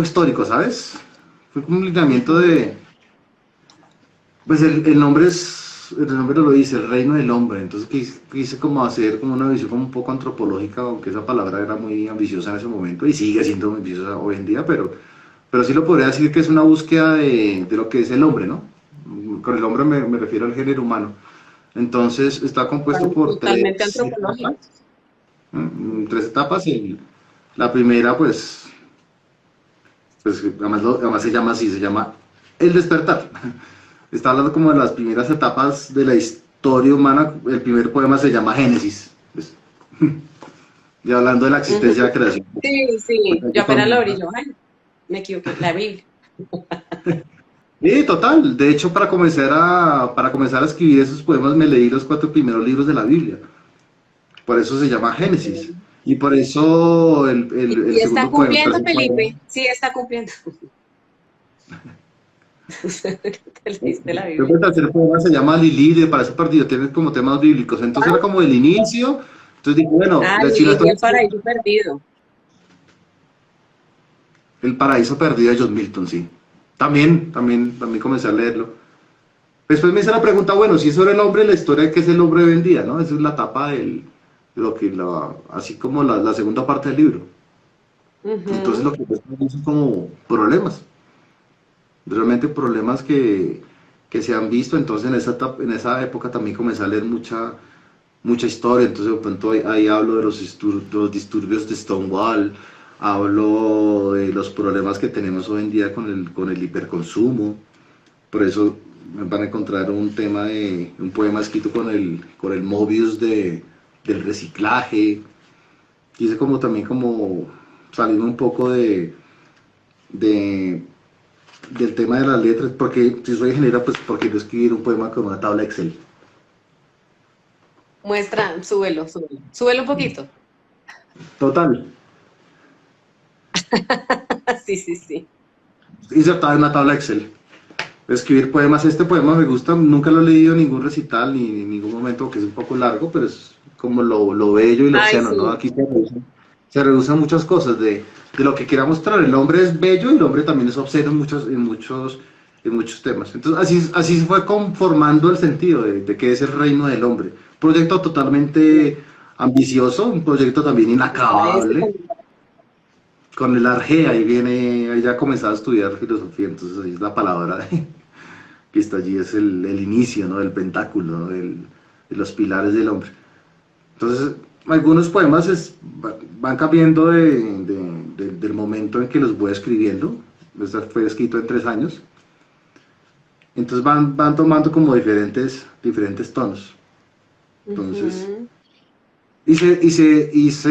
histórico, ¿sabes? Fue como un lineamiento Ujú. de, pues el nombre lo dice, el reino del hombre, entonces quise como hacer como una visión como un poco antropológica, aunque esa palabra era muy ambiciosa en ese momento y sigue siendo muy ambiciosa hoy en día, pero sí lo podría decir que es una búsqueda de lo que es el hombre, ¿no? Con el hombre me refiero al género humano. Entonces está compuesto por Totalmente tres etapas. antropológico. Tres etapas. La primera, pues además se llama así, se llama El despertar. Está hablando como de las primeras etapas de la historia humana. El primer poema se llama Génesis. Pues, y hablando de la Ujú. existencia de la creación. Sí, Pues, sí, ahí yo apenas lo abrí, comienza. yo, ay, me equivoqué, la Biblia. Sí, total. De hecho, para comenzar a escribir esos poemas me leí los 4 primeros libros de la Biblia. Por eso se llama Génesis. Y por eso el Y está segundo poema, cumpliendo, tercer poema. Felipe, sí está cumpliendo. Te leíste la Creo que Biblia. el tercer poema se llama Lilith, y para ese partido tiene como temas bíblicos. Entonces era como el inicio. Entonces dije, bueno, Ah, si la Lili y historia el es paraíso perdido. El paraíso perdido de John Milton, sí. También comencé a leerlo. Después me hice la pregunta, bueno, si es sobre el hombre, la historia de qué es el hombre hoy en día, ¿no? Esa es la etapa de lo que así como la segunda parte del libro. Entonces Ujú. lo que son como problemas, realmente problemas que se han visto. Entonces en esa época también comencé a leer mucha historia. Entonces de pronto ahí hablo de los disturbios de Stonewall, hablo de los problemas que tenemos hoy en día con el hiperconsumo. Por eso van a encontrar un tema de un poema escrito con el Mobius del reciclaje. Quise como también como salirme un poco de, del tema de las letras, porque si soy ingeniero, pues porque no escribir un poema con una tabla Excel. Muestra, súbelo, súbelo. Súbelo un poquito. Total. Sí, sí, sí. Insertado en una tabla Excel. Escribir poemas, este poema me gusta, nunca lo he leído en ningún recital ni en ningún momento, que es un poco largo, pero es como lo bello y lo Ay, obsceno, ¿no? sí. Aquí se reducen muchas cosas de lo que quiera mostrar. El hombre es bello y el hombre también es obsceno en muchos temas. Entonces, así se fue conformando el sentido de qué es el reino del hombre. Un proyecto totalmente ambicioso, un proyecto también Me parece inacabable. también. Con el Argea, ahí viene, ahí ya comenzaba a estudiar filosofía, entonces ahí es la palabra que está allí, es el inicio, ¿no? Del pentáculo, ¿no? De los pilares del hombre. Entonces, algunos poemas van cambiando del momento en que los voy escribiendo. Este fue escrito en 3 años. Entonces van tomando como diferentes tonos. Entonces, Ujú.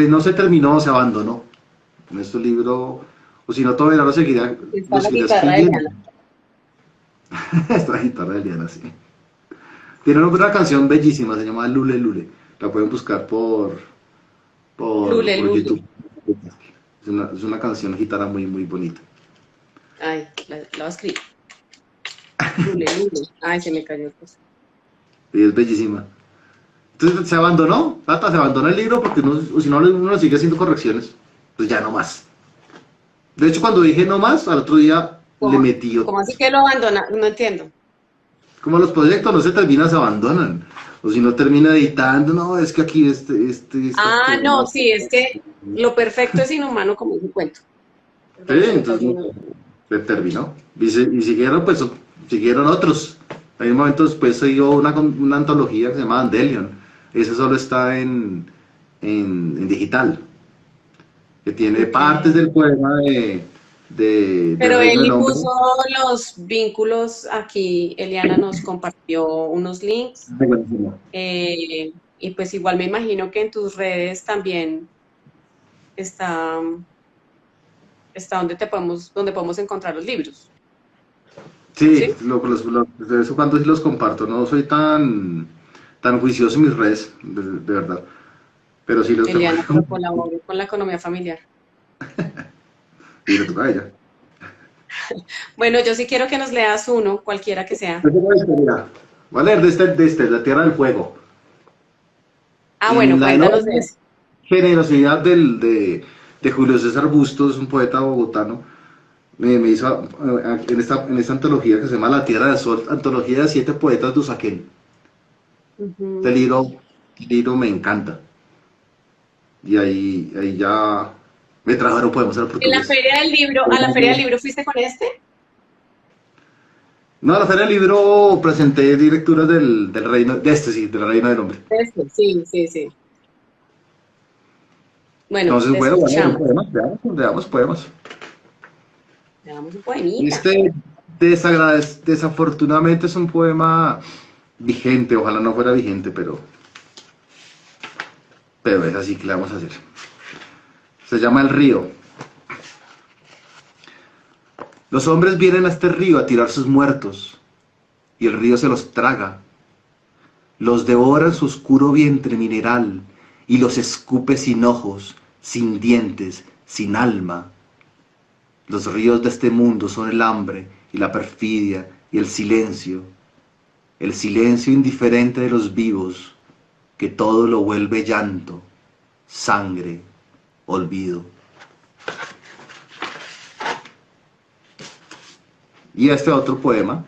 no se terminó, se abandonó. En este libro, o si no, todavía Está lo la seguirá guitarra de escribiendo. Diana. Esta guitarra de Liana, sí. Tiene una canción bellísima, se llama Lule Lule. La pueden buscar Lule, por Lule. YouTube. Es una canción gitana muy bonita. Ay, la voy a escribir. Lule, Lule. Ay, se me cayó el coso. Y es bellísima. Entonces se abandonó, Tata, se abandonó el libro porque o si no uno sigue haciendo correcciones. Pues ya no más. De hecho, cuando dije no más, al otro día le ¿Cómo, metí otro. cómo así que lo abandona? No entiendo. Como los proyectos no se terminan, se abandonan. O si no termina editando, no, es que aquí estas Ah, no, formas. sí, es que lo perfecto es inhumano, como dice el cuento. Sí, Perdón, se me entonces cayó no, una. se terminó. Y siguieron, pues, siguieron otros. Hay un momento después se dio una antología que se llama Andelion. Ese solo está en digital, que tiene Ok. partes del poema del Pero Reino del Eli Hombre. puso los vínculos aquí, Eliana nos compartió unos links, Muy buenísimo. y pues igual me imagino que en tus redes también está, está donde podemos encontrar los libros, Sí, ¿sí? de vez en cuando sí los comparto. No soy tan juicioso en mis redes, de verdad. Pero sí los tengo Eliana, que pero compartir. colabore con la economía familiar. Y le toca a ella. Bueno, yo sí quiero que nos leas uno, cualquiera que sea. Mira, voy a leer La Tierra del Fuego. Ah, bueno, En la cuéntanos de enorme eso. generosidad de Julio César Bustos, un poeta bogotano, me hizo en esta antología que se llama La Tierra del Sol, antología de 7 poetas de Usaquén. Este Ujú. libro me encanta. Y ahí ya me trajeron poemas al En la portugués. feria del libro, ¿a la feria del libro fuiste con este? No, a la Feria del Libro presenté lecturas del reino, sí, del Reino del Hombre. Este, sí, sí, sí. Bueno, Entonces, te bueno, escuchamos. veamos poemas. Le damos un poemita. Este desafortunadamente es un poema vigente, ojalá no fuera vigente, pero es así que le vamos a hacer. Se llama El río. Los hombres vienen a este río a tirar sus muertos, y el río se los traga. Los devora en su oscuro vientre mineral, y los escupe sin ojos, sin dientes, sin alma. Los ríos de este mundo son el hambre y la perfidia y el silencio indiferente de los vivos, que todo lo vuelve llanto, sangre, olvido. Y este otro poema,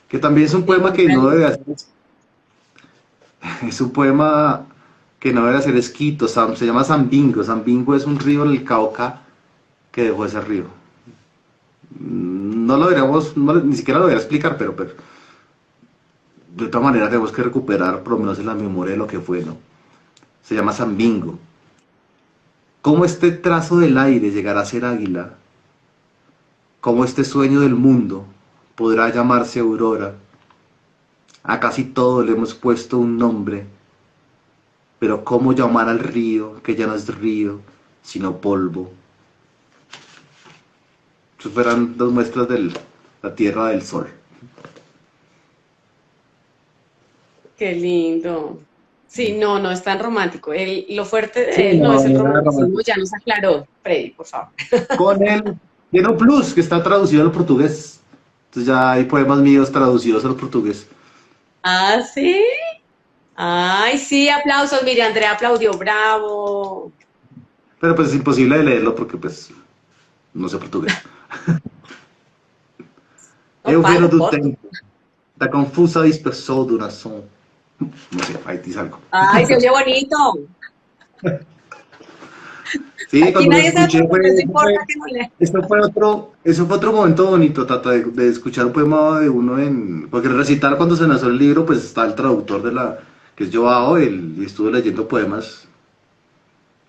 que también es un De poema que no Gonzalo. debe hacer, es un poema que no debe hacer esquito, se llama Zambingo. Zambingo es un río en el Cauca que dejó ese río. No lo deberíamos, ni siquiera lo debería explicar, pero de todas maneras tenemos que recuperar por lo menos en la memoria de lo que fue, ¿no? Se llama Zambingo. ¿Cómo este trazo del aire llegará a ser águila? ¿Cómo este sueño del mundo podrá llamarse aurora? A casi todo le hemos puesto un nombre, pero ¿cómo llamar al río que ya no es río, sino polvo? Esas fueran dos muestras de la Tierra del Sol. Qué lindo. Sí, no, no es tan romántico. Lo fuerte de Sí, él no no, es el no era romanticismo, romántico. ya nos aclaró, Freddy, por favor. Con el Tiene un plus que está traducido al portugués. Entonces ya hay poemas míos traducidos al portugués. Ah, sí. Ay, sí, aplausos. Mire, Andrea aplaudió, bravo. Pero pues es imposible de leerlo porque pues no sé portugués. No, Eu venho Palo, do Porto. tempo da confusa dispersão do nação. No sé, ahí te salgo. Ay, se oye bonito. Sí, Aquí cuando lo nadie sabe escuché portugués, no importa que no lea. eso fue otro momento bonito, Tata, de escuchar un poema de uno porque el recital cuando se lanzó el libro, pues está el traductor que es Joao, y estuvo leyendo poemas,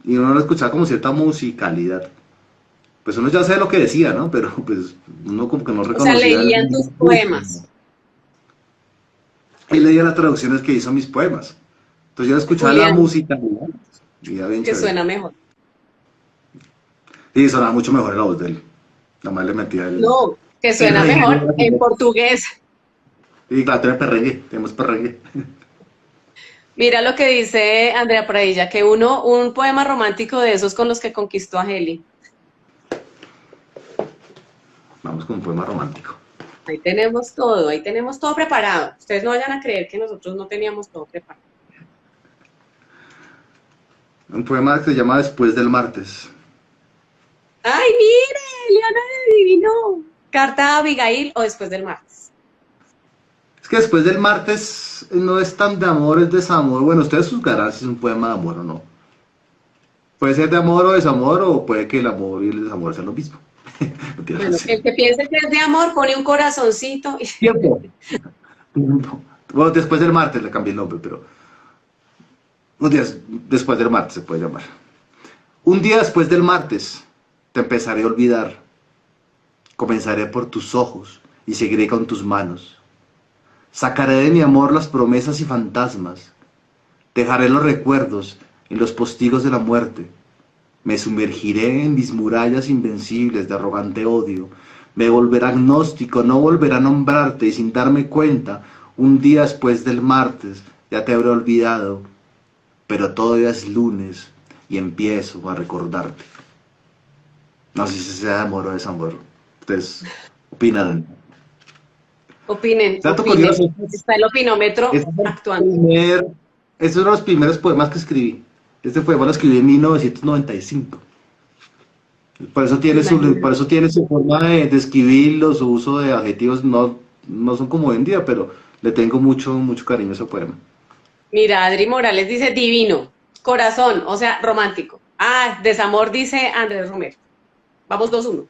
y uno lo escuchaba como cierta musicalidad. Pues uno ya sabe lo que decía, ¿no? Pero pues uno como que no O sea, reconocía leían tus poemas. y leía las traducciones que hizo a mis poemas. Entonces yo escuchaba la Julián, música, ¿no? Y era bien que chévere. suena mejor. Y sonaba mucho mejor la voz de él. Nada más le metía No, que el suena reggae mejor en brasileño. portugués. Y claro, tenemos perrengue. Mira lo que dice Andrea Pradilla, que un poema romántico de esos con los que conquistó a Heli. Vamos con un poema romántico. Ahí tenemos todo preparado. Ustedes no vayan a creer que nosotros no teníamos todo preparado. Un poema que se llama Después del martes. ¡Ay, mire! Leona adivinó. ¿Carta a Abigail o después del martes? Es que después del martes no es tan de amor, es desamor. Bueno, ustedes juzgarán si es un poema de amor o no. Puede ser de amor o desamor, o puede que el amor y el desamor sean lo mismo. No tiene Bueno, así. el que piense que es de amor pone un corazoncito. Tiempo. Bueno, después del martes le cambié el nombre, pero unos días después del martes se puede llamar. Un día después del martes te empezaré a olvidar. Comenzaré por tus ojos y seguiré con tus manos. Sacaré de mi amor las promesas y fantasmas. Dejaré los recuerdos en los postigos de la muerte. Me sumergiré en mis murallas invencibles de arrogante odio. Me volveré agnóstico, no volveré a nombrarte y sin darme cuenta, un día después del martes ya te habré olvidado. Pero todavía es lunes y empiezo a recordarte. No sé si sea de amor o desamor. Ustedes opinan. Opinen, Dato opinen. curioso, Está el opinómetro este es actuando. este es uno de los primeros poemas que escribí. Este poema lo escribí en 1995. Por Imagínate. eso tiene su forma de escribirlo, su uso de adjetivos, no son como hoy en día, pero le tengo mucho cariño a ese poema. Mira, Adri Morales dice divino, corazón, o sea, romántico. Ah, desamor dice Andrés Romero. Vamos 2-1.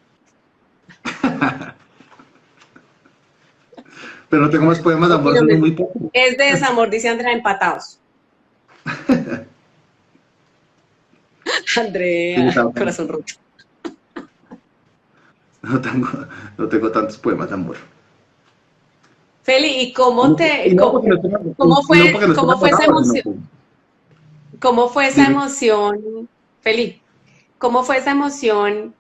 Pero no tengo más poemas de amor, son Opinómetro. muy pocos. Es de desamor, dice Andrea, empatados. Sí, Andrea, corazón roto. no tengo, no tengo tantos poemas de amor. Feli, ¿y cómo te, Y no cómo, porque no estoy, cómo y no porque fue, no estoy cómo fue esa enamorado, sino emoción? que, ¿Cómo fue esa dime. emoción, Feli? ¿Cómo fue esa emoción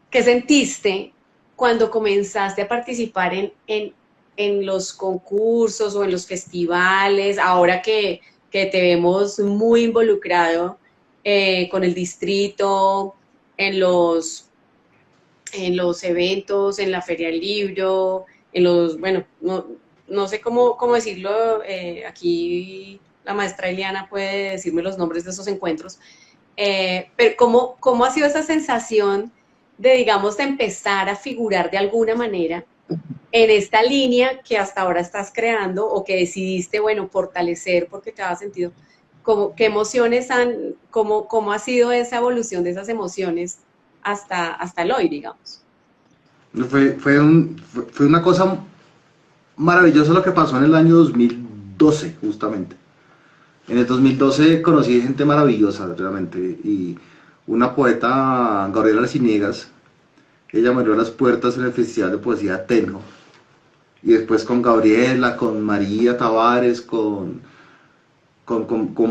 que sentiste cuando comenzaste a participar en los concursos o en los festivales, ahora que te vemos muy involucrado con el distrito, en en los eventos, en la Feria del Libro, en los, bueno, no sé cómo decirlo, aquí la maestra Eliana puede decirme los nombres de esos encuentros, pero ¿cómo ha sido esa sensación de, digamos, de empezar a figurar de alguna manera en esta línea que hasta ahora estás creando o que decidiste, bueno, fortalecer porque te has sentido? ¿Qué emociones cómo ha sido esa evolución de esas emociones hasta el hoy, digamos? Fue una cosa maravillosa lo que pasó en el año 2012, justamente. En el 2012 conocí gente maravillosa, realmente, y una poeta, Gabriela Arciniegas. Ella me abrió las puertas en el Festival de Poesía de Tenjo. Y después con Gabriela, con María Tavares, con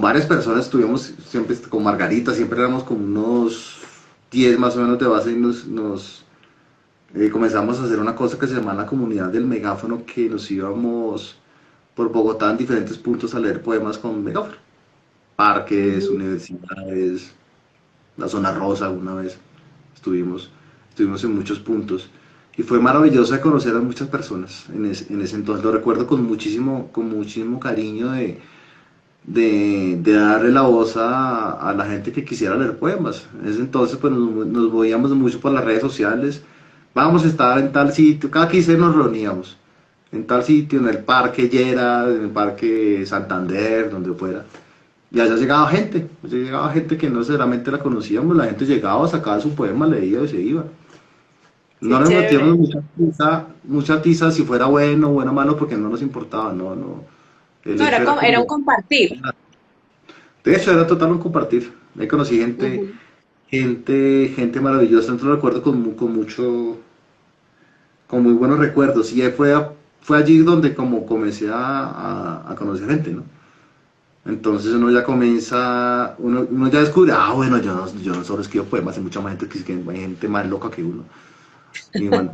varias personas estuvimos, siempre con Margarita, siempre éramos como unos 10 más o menos de base y comenzamos a hacer una cosa que se llama la comunidad del megáfono, que nos íbamos por Bogotá en diferentes puntos a leer poemas con megáfono. Parques, universidades, la zona rosa alguna vez estuvimos en muchos puntos. Y fue maravilloso de conocer a muchas personas en ese entonces. Lo recuerdo con muchísimo cariño de darle la voz a la gente que quisiera leer poemas. En ese entonces pues nos movíamos mucho por las redes sociales. Vamos a estar en tal sitio, cada 15 nos reuníamos. En tal sitio, en el Parque Llera, en el Parque Santander, donde fuera. Y allá llegaba gente que no necesariamente la conocíamos, la gente llegaba, sacaba su poema, leía y se iba. No nos metíamos mucha tiza si fuera bueno o malo porque no nos importaba, no. No, era un compartir. De hecho, era total un compartir. Ahí conocí gente maravillosa, entonces lo recuerdo con muy buenos recuerdos. Y fue allí donde como comencé a conocer gente, ¿no? Entonces uno ya comienza, uno ya descubre, bueno, yo no solo escribo poemas, hay mucha más gente hay gente más loca que uno. Y bueno,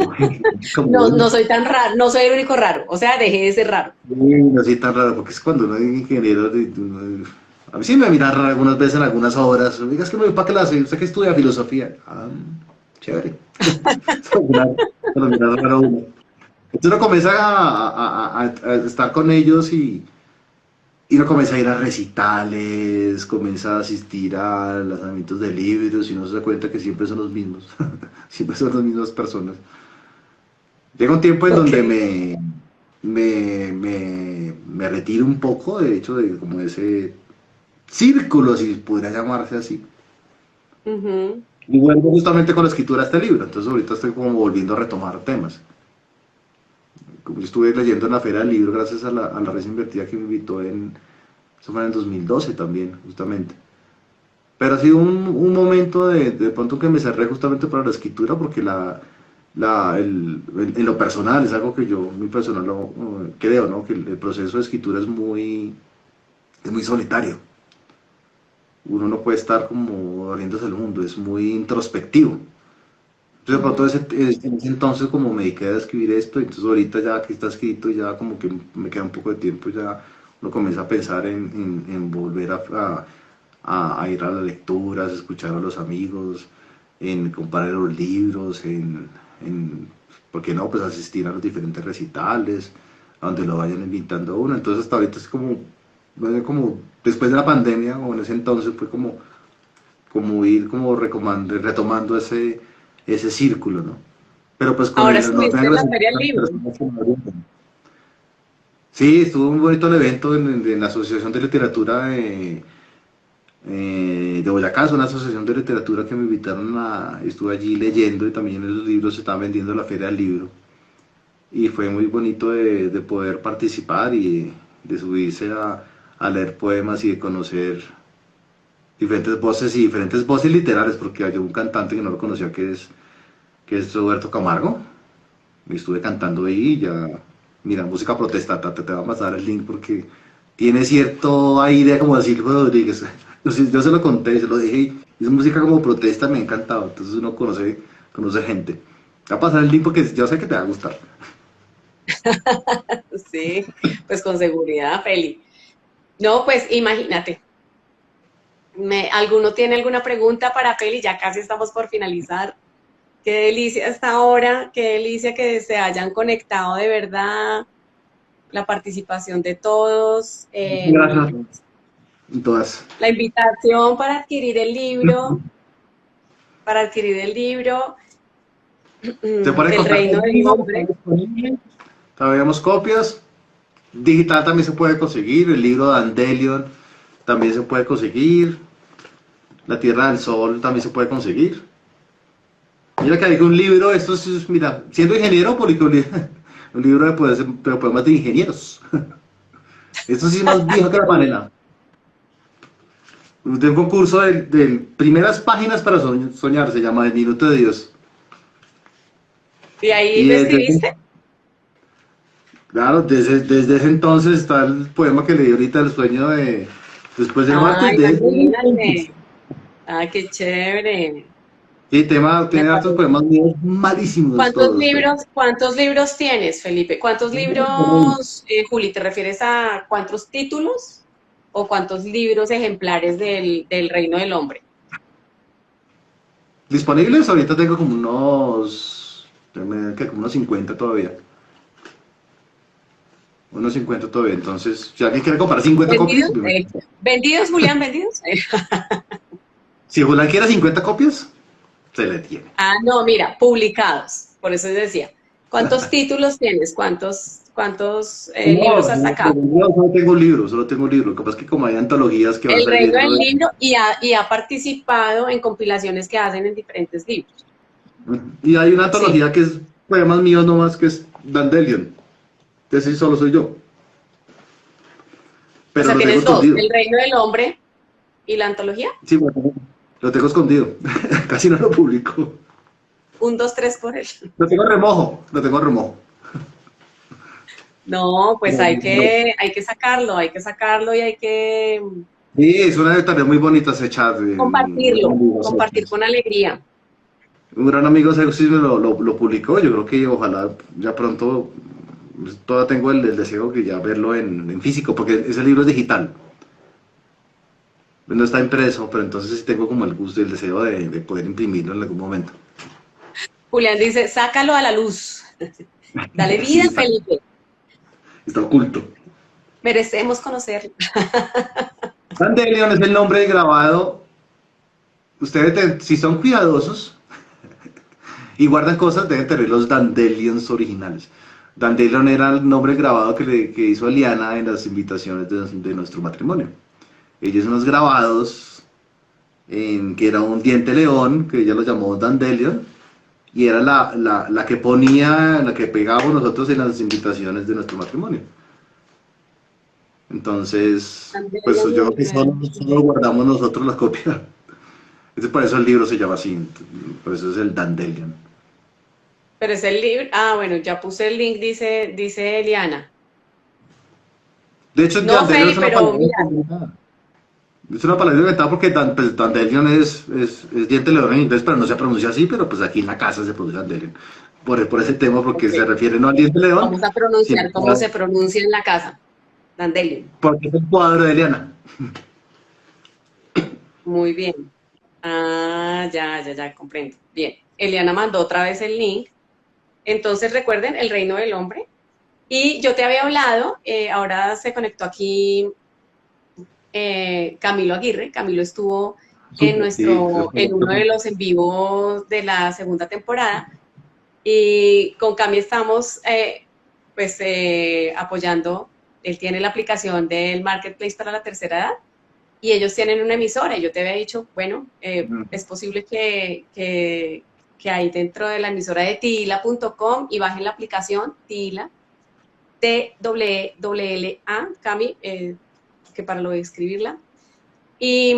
no soy tan raro, no soy el único raro, o sea, dejé de ser raro. No soy tan raro, porque es cuando uno es ingeniero, a mí sí me miran raro algunas veces en algunas obras, digas que me para que la hace, usted que estudia filosofía, chévere. Pero mirar raro uno. Entonces uno comienza a estar con ellos y uno comienza a ir a recitales, comienza a asistir a lanzamientos de libros y uno se da cuenta que siempre son los mismos, siempre son las mismas personas. Llega un tiempo en donde me retiro un poco, de hecho, de como ese círculo, si pudiera llamarse así. Y vuelvo justamente con la escritura de este libro, entonces ahorita estoy como volviendo a retomar temas. Como yo estuve leyendo en la Feria del Libro gracias a la red invertida que me invitó eso fue en el 2012 también, justamente. Pero ha sido un momento de pronto que me cerré justamente para la escritura, porque en lo personal, es algo que yo, muy personal, creo, ¿no? Que el proceso de escritura es muy solitario. Uno no puede estar como abriéndose el mundo, es muy introspectivo. Entonces, de pronto, en ese entonces, como me dediqué a escribir esto, entonces ahorita ya que está escrito, ya como que me queda un poco de tiempo, ya uno comienza a pensar en volver a ir a las lecturas, a escuchar a los amigos, en comparar los libros, ¿por qué no? Pues asistir a los diferentes recitales, a donde lo vayan invitando a uno. Entonces, hasta ahorita es como después de la pandemia, o en ese entonces, fue como ir como retomando ese círculo, ¿no? Pero pues con ahora estuviste en la Feria del Libro. Sí, estuvo muy bonito el evento en la Asociación de Literatura de Boyacá, es una asociación de literatura que me invitaron estuve allí leyendo y también los libros se estaban vendiendo en la Feria del Libro. Y fue muy bonito de poder participar y de subirse a leer poemas y de conocer diferentes voces literarias, porque hay un cantante que no lo conocía que es Roberto Camargo. Y estuve cantando ahí, ya, mira, música protesta, te va a pasar el link porque tiene cierto aire como de Silvio Rodríguez. Yo se lo conté, se lo dije, es música como protesta, me ha encantado, entonces uno conoce gente. Te va a pasar el link porque yo sé que te va a gustar. Sí, pues con seguridad, Feli. No, pues imagínate. ¿Alguno tiene alguna pregunta para Feli? Ya casi estamos por finalizar. Qué delicia esta hora, qué delicia que se hayan conectado de verdad, la participación de todos. Gracias. Todas. La invitación para adquirir el libro, Se puede El reino del hombre. Todavía copias. Digital también se puede conseguir, el libro de Andelion también se puede conseguir, La Tierra del Sol también se puede conseguir. Mira que hay un libro, esto es, mira, siendo ingeniero, publicó un libro de poemas de ingenieros. Esto sí es más viejo que la panela. de un concurso de primeras páginas para soñar, se llama El Minuto de Dios. ¿Y ahí Y lo desde, escribiste? claro, desde ese entonces está el poema que leí ahorita, El sueño de después de la muerte. Ay, De ese entonces. imagínate. Ay, qué chévere. Sí, Me tiene hartos parece. poemas míos malísimos todos, pero Cuántos libros tienes, Felipe? ¿Cuántos libros, Juli, te refieres a cuántos títulos o cuántos libros ejemplares del Reino del Hombre? disponibles ahorita tengo como como unos 50 todavía. Unos 50 todavía. Entonces, si alguien quiere comprar 50 copias, ¿Vendidos? ¿Vendidos, Julián, vendidos? si Julián quiere 50 copias, se le tiene. Ah, no, mira, publicados. Por eso decía. ¿Cuántos títulos tienes? ¿Cuántos libros No, has sacado? yo solo tengo libros, solo tengo libros. Lo que pasa es que como hay antologías que van El Reino del saliendo, Libro y ha participado en compilaciones que hacen en diferentes libros. y hay una Sí. antología que es poemas míos nomás, que es Dandelion. Ese sí solo soy yo. O Pero sea, lo tengo tienes dos, escondido. El Reino del Hombre y la antología. Sí, bueno, lo tengo escondido. Casi no lo publico. Un, dos, tres por él. Lo tengo remojo. No, pues No, no. hay que sacarlo y hay que Sí, es una tarea muy bonita ese chat. compartir con alegría. Un gran amigo sí lo publicó. Yo creo que ojalá ya pronto. Todavía tengo el deseo que ya verlo en físico, porque ese libro es digital. No está impreso, pero entonces sí tengo como el gusto y el deseo de poder imprimirlo en algún momento. Julián dice, sácalo a la luz. Dale Sí, vida, Felipe. está oculto. Merecemos conocerlo. Dandelion es el nombre grabado. Ustedes, si son cuidadosos y guardan cosas, deben tener los Dandelions originales. Dandelion era el nombre grabado que hizo Eliana en las invitaciones de nuestro matrimonio. Ella hizo unos grabados que era un diente león, que ella lo llamó Dandelion, y era la que ponía, la que pegábamos nosotros en las invitaciones de nuestro matrimonio. Entonces, pues yo creo que solo guardamos nosotros la copia. Entonces, por eso el libro se llama así, por eso es el Dandelion. Pero es el libro. Ah, bueno, ya puse el link, dice Eliana. De hecho, No, Dandelion Feli, es una pero palabra mira, inventada. Es una palabra inventada porque pues, Dandelion es diente león en inglés, pero no se pronuncia así, pero pues aquí en la casa se pronuncia Dandelion. Por ese tema, porque se ok, refiere no al diente león, vamos a pronunciar sino cómo se pronuncia en la casa. Dandelion. porque es el cuadro de Eliana. Muy bien. Ah, ya, comprendo. Bien. Eliana mandó otra vez el link. Entonces recuerden El Reino del Hombre. Y yo te había hablado, ahora se conectó aquí Camilo Aguirre. Camilo estuvo Súper, sí, en uno de los en vivos de la segunda temporada. Y con Cami estamos apoyando. Él tiene la aplicación del Marketplace para la tercera edad y ellos tienen una emisora. Y yo te había dicho, bueno, es posible que ahí dentro de la emisora de tila.com y bajen la aplicación Tila, T-W-L-A, Cami, que para lo de escribirla. Y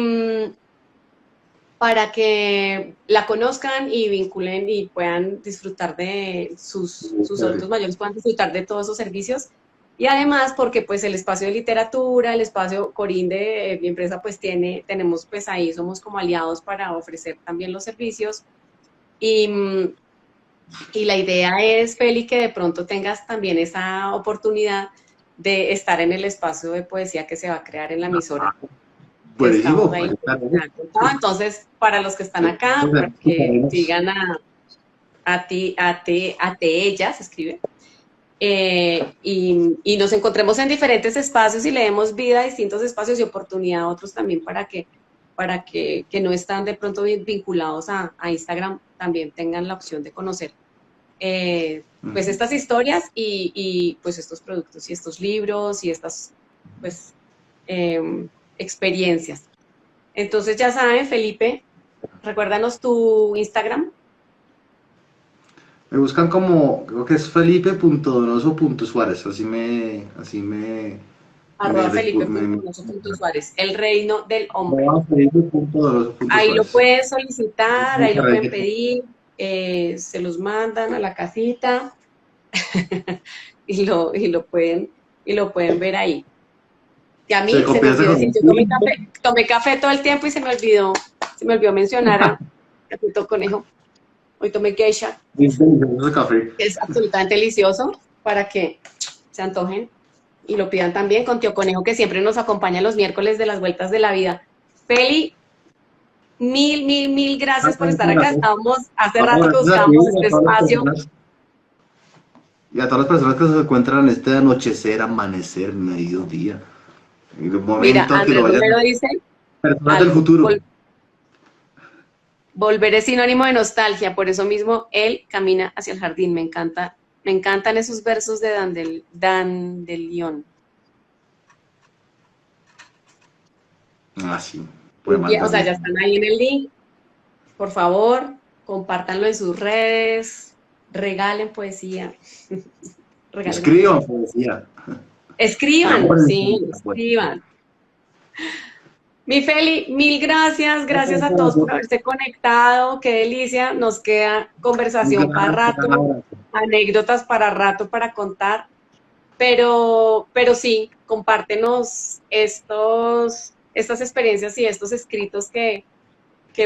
para que la conozcan y vinculen y puedan disfrutar de sus adultos mayores, puedan disfrutar de todos esos servicios. Y además porque pues el espacio de literatura, el espacio Corín de mi empresa pues tenemos pues ahí, somos como aliados para ofrecer también los servicios. Y, y la idea es, Feli, que de pronto tengas también esa oportunidad de estar en el espacio de poesía que se va a crear en la emisora. Que estamos buenísimo. ahí. Entonces, para los que están acá, para que sigan a ella, se escribe, y nos encontremos en diferentes espacios y le demos vida a distintos espacios y oportunidad a otros también para que no están de pronto vinculados a Instagram, también tengan la opción de conocer pues estas historias y pues estos productos y estos libros y estas pues experiencias. Entonces ya saben, Felipe, recuérdanos tu Instagram. Me buscan como, creo que es felipe.donoso.suárez, así me arroba Felipe.Donoso.Suárez, el reino del hombre. Ahí lo pueden solicitar, ahí lo pueden pedir, se los mandan a la casita y lo pueden ver ahí. Y a mí se me olvidó decir, yo tomé café todo el tiempo y se me olvidó mencionar a Gatito Conejo. Hoy tomé geisha, que es absolutamente delicioso, para que se antojen y lo pidan también con Tío Conejo, que siempre nos acompaña los miércoles de las vueltas de la vida. Feli, mil gracias por estar acá. Hace rato que buscábamos este espacio. Y a todas las personas que se encuentran en este anochecer, amanecer, mediodía. En el momento mira, que Andrés lo vayan, Romero dice, personas del futuro. Volver es sinónimo de nostalgia, por eso mismo él camina hacia el jardín. Me encantan esos versos de Dandelion. Ah, sí. O sea, ya están ahí en el link. Por favor, compártanlo en sus redes, regalen poesía. Escriban poesía. Escriban, sí, escriban. Mi Feli, mil gracias a todos por haberse conectado, qué delicia, nos queda conversación para rato, anécdotas para rato para contar, pero sí, compártenos estas experiencias y estos escritos que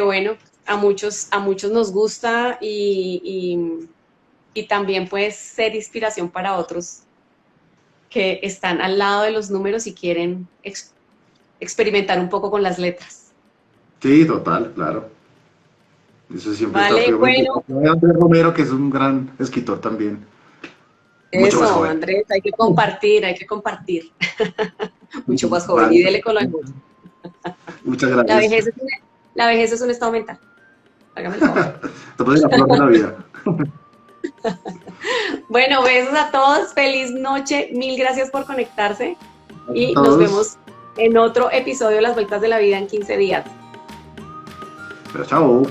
bueno, a muchos nos gusta y también puede ser inspiración para otros que están al lado de los números y quieren experimentar un poco con las letras. Sí, total, claro. Eso siempre vale, está bueno. Andrés Romero, que es un gran escritor también. Mucho eso, Andrés, hay que compartir. Mucho más joven, vale. Y dele con lo mismo. Muchas gracias. La vejez es un estado mental. Hágame el favor. Estamos en la flor de la vida. Bueno, besos a todos, feliz noche, mil gracias por conectarse y nos vemos en otro episodio de Las Vueltas de la Vida en 15 días. Pero chao.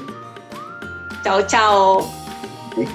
Chao, chao. Sí.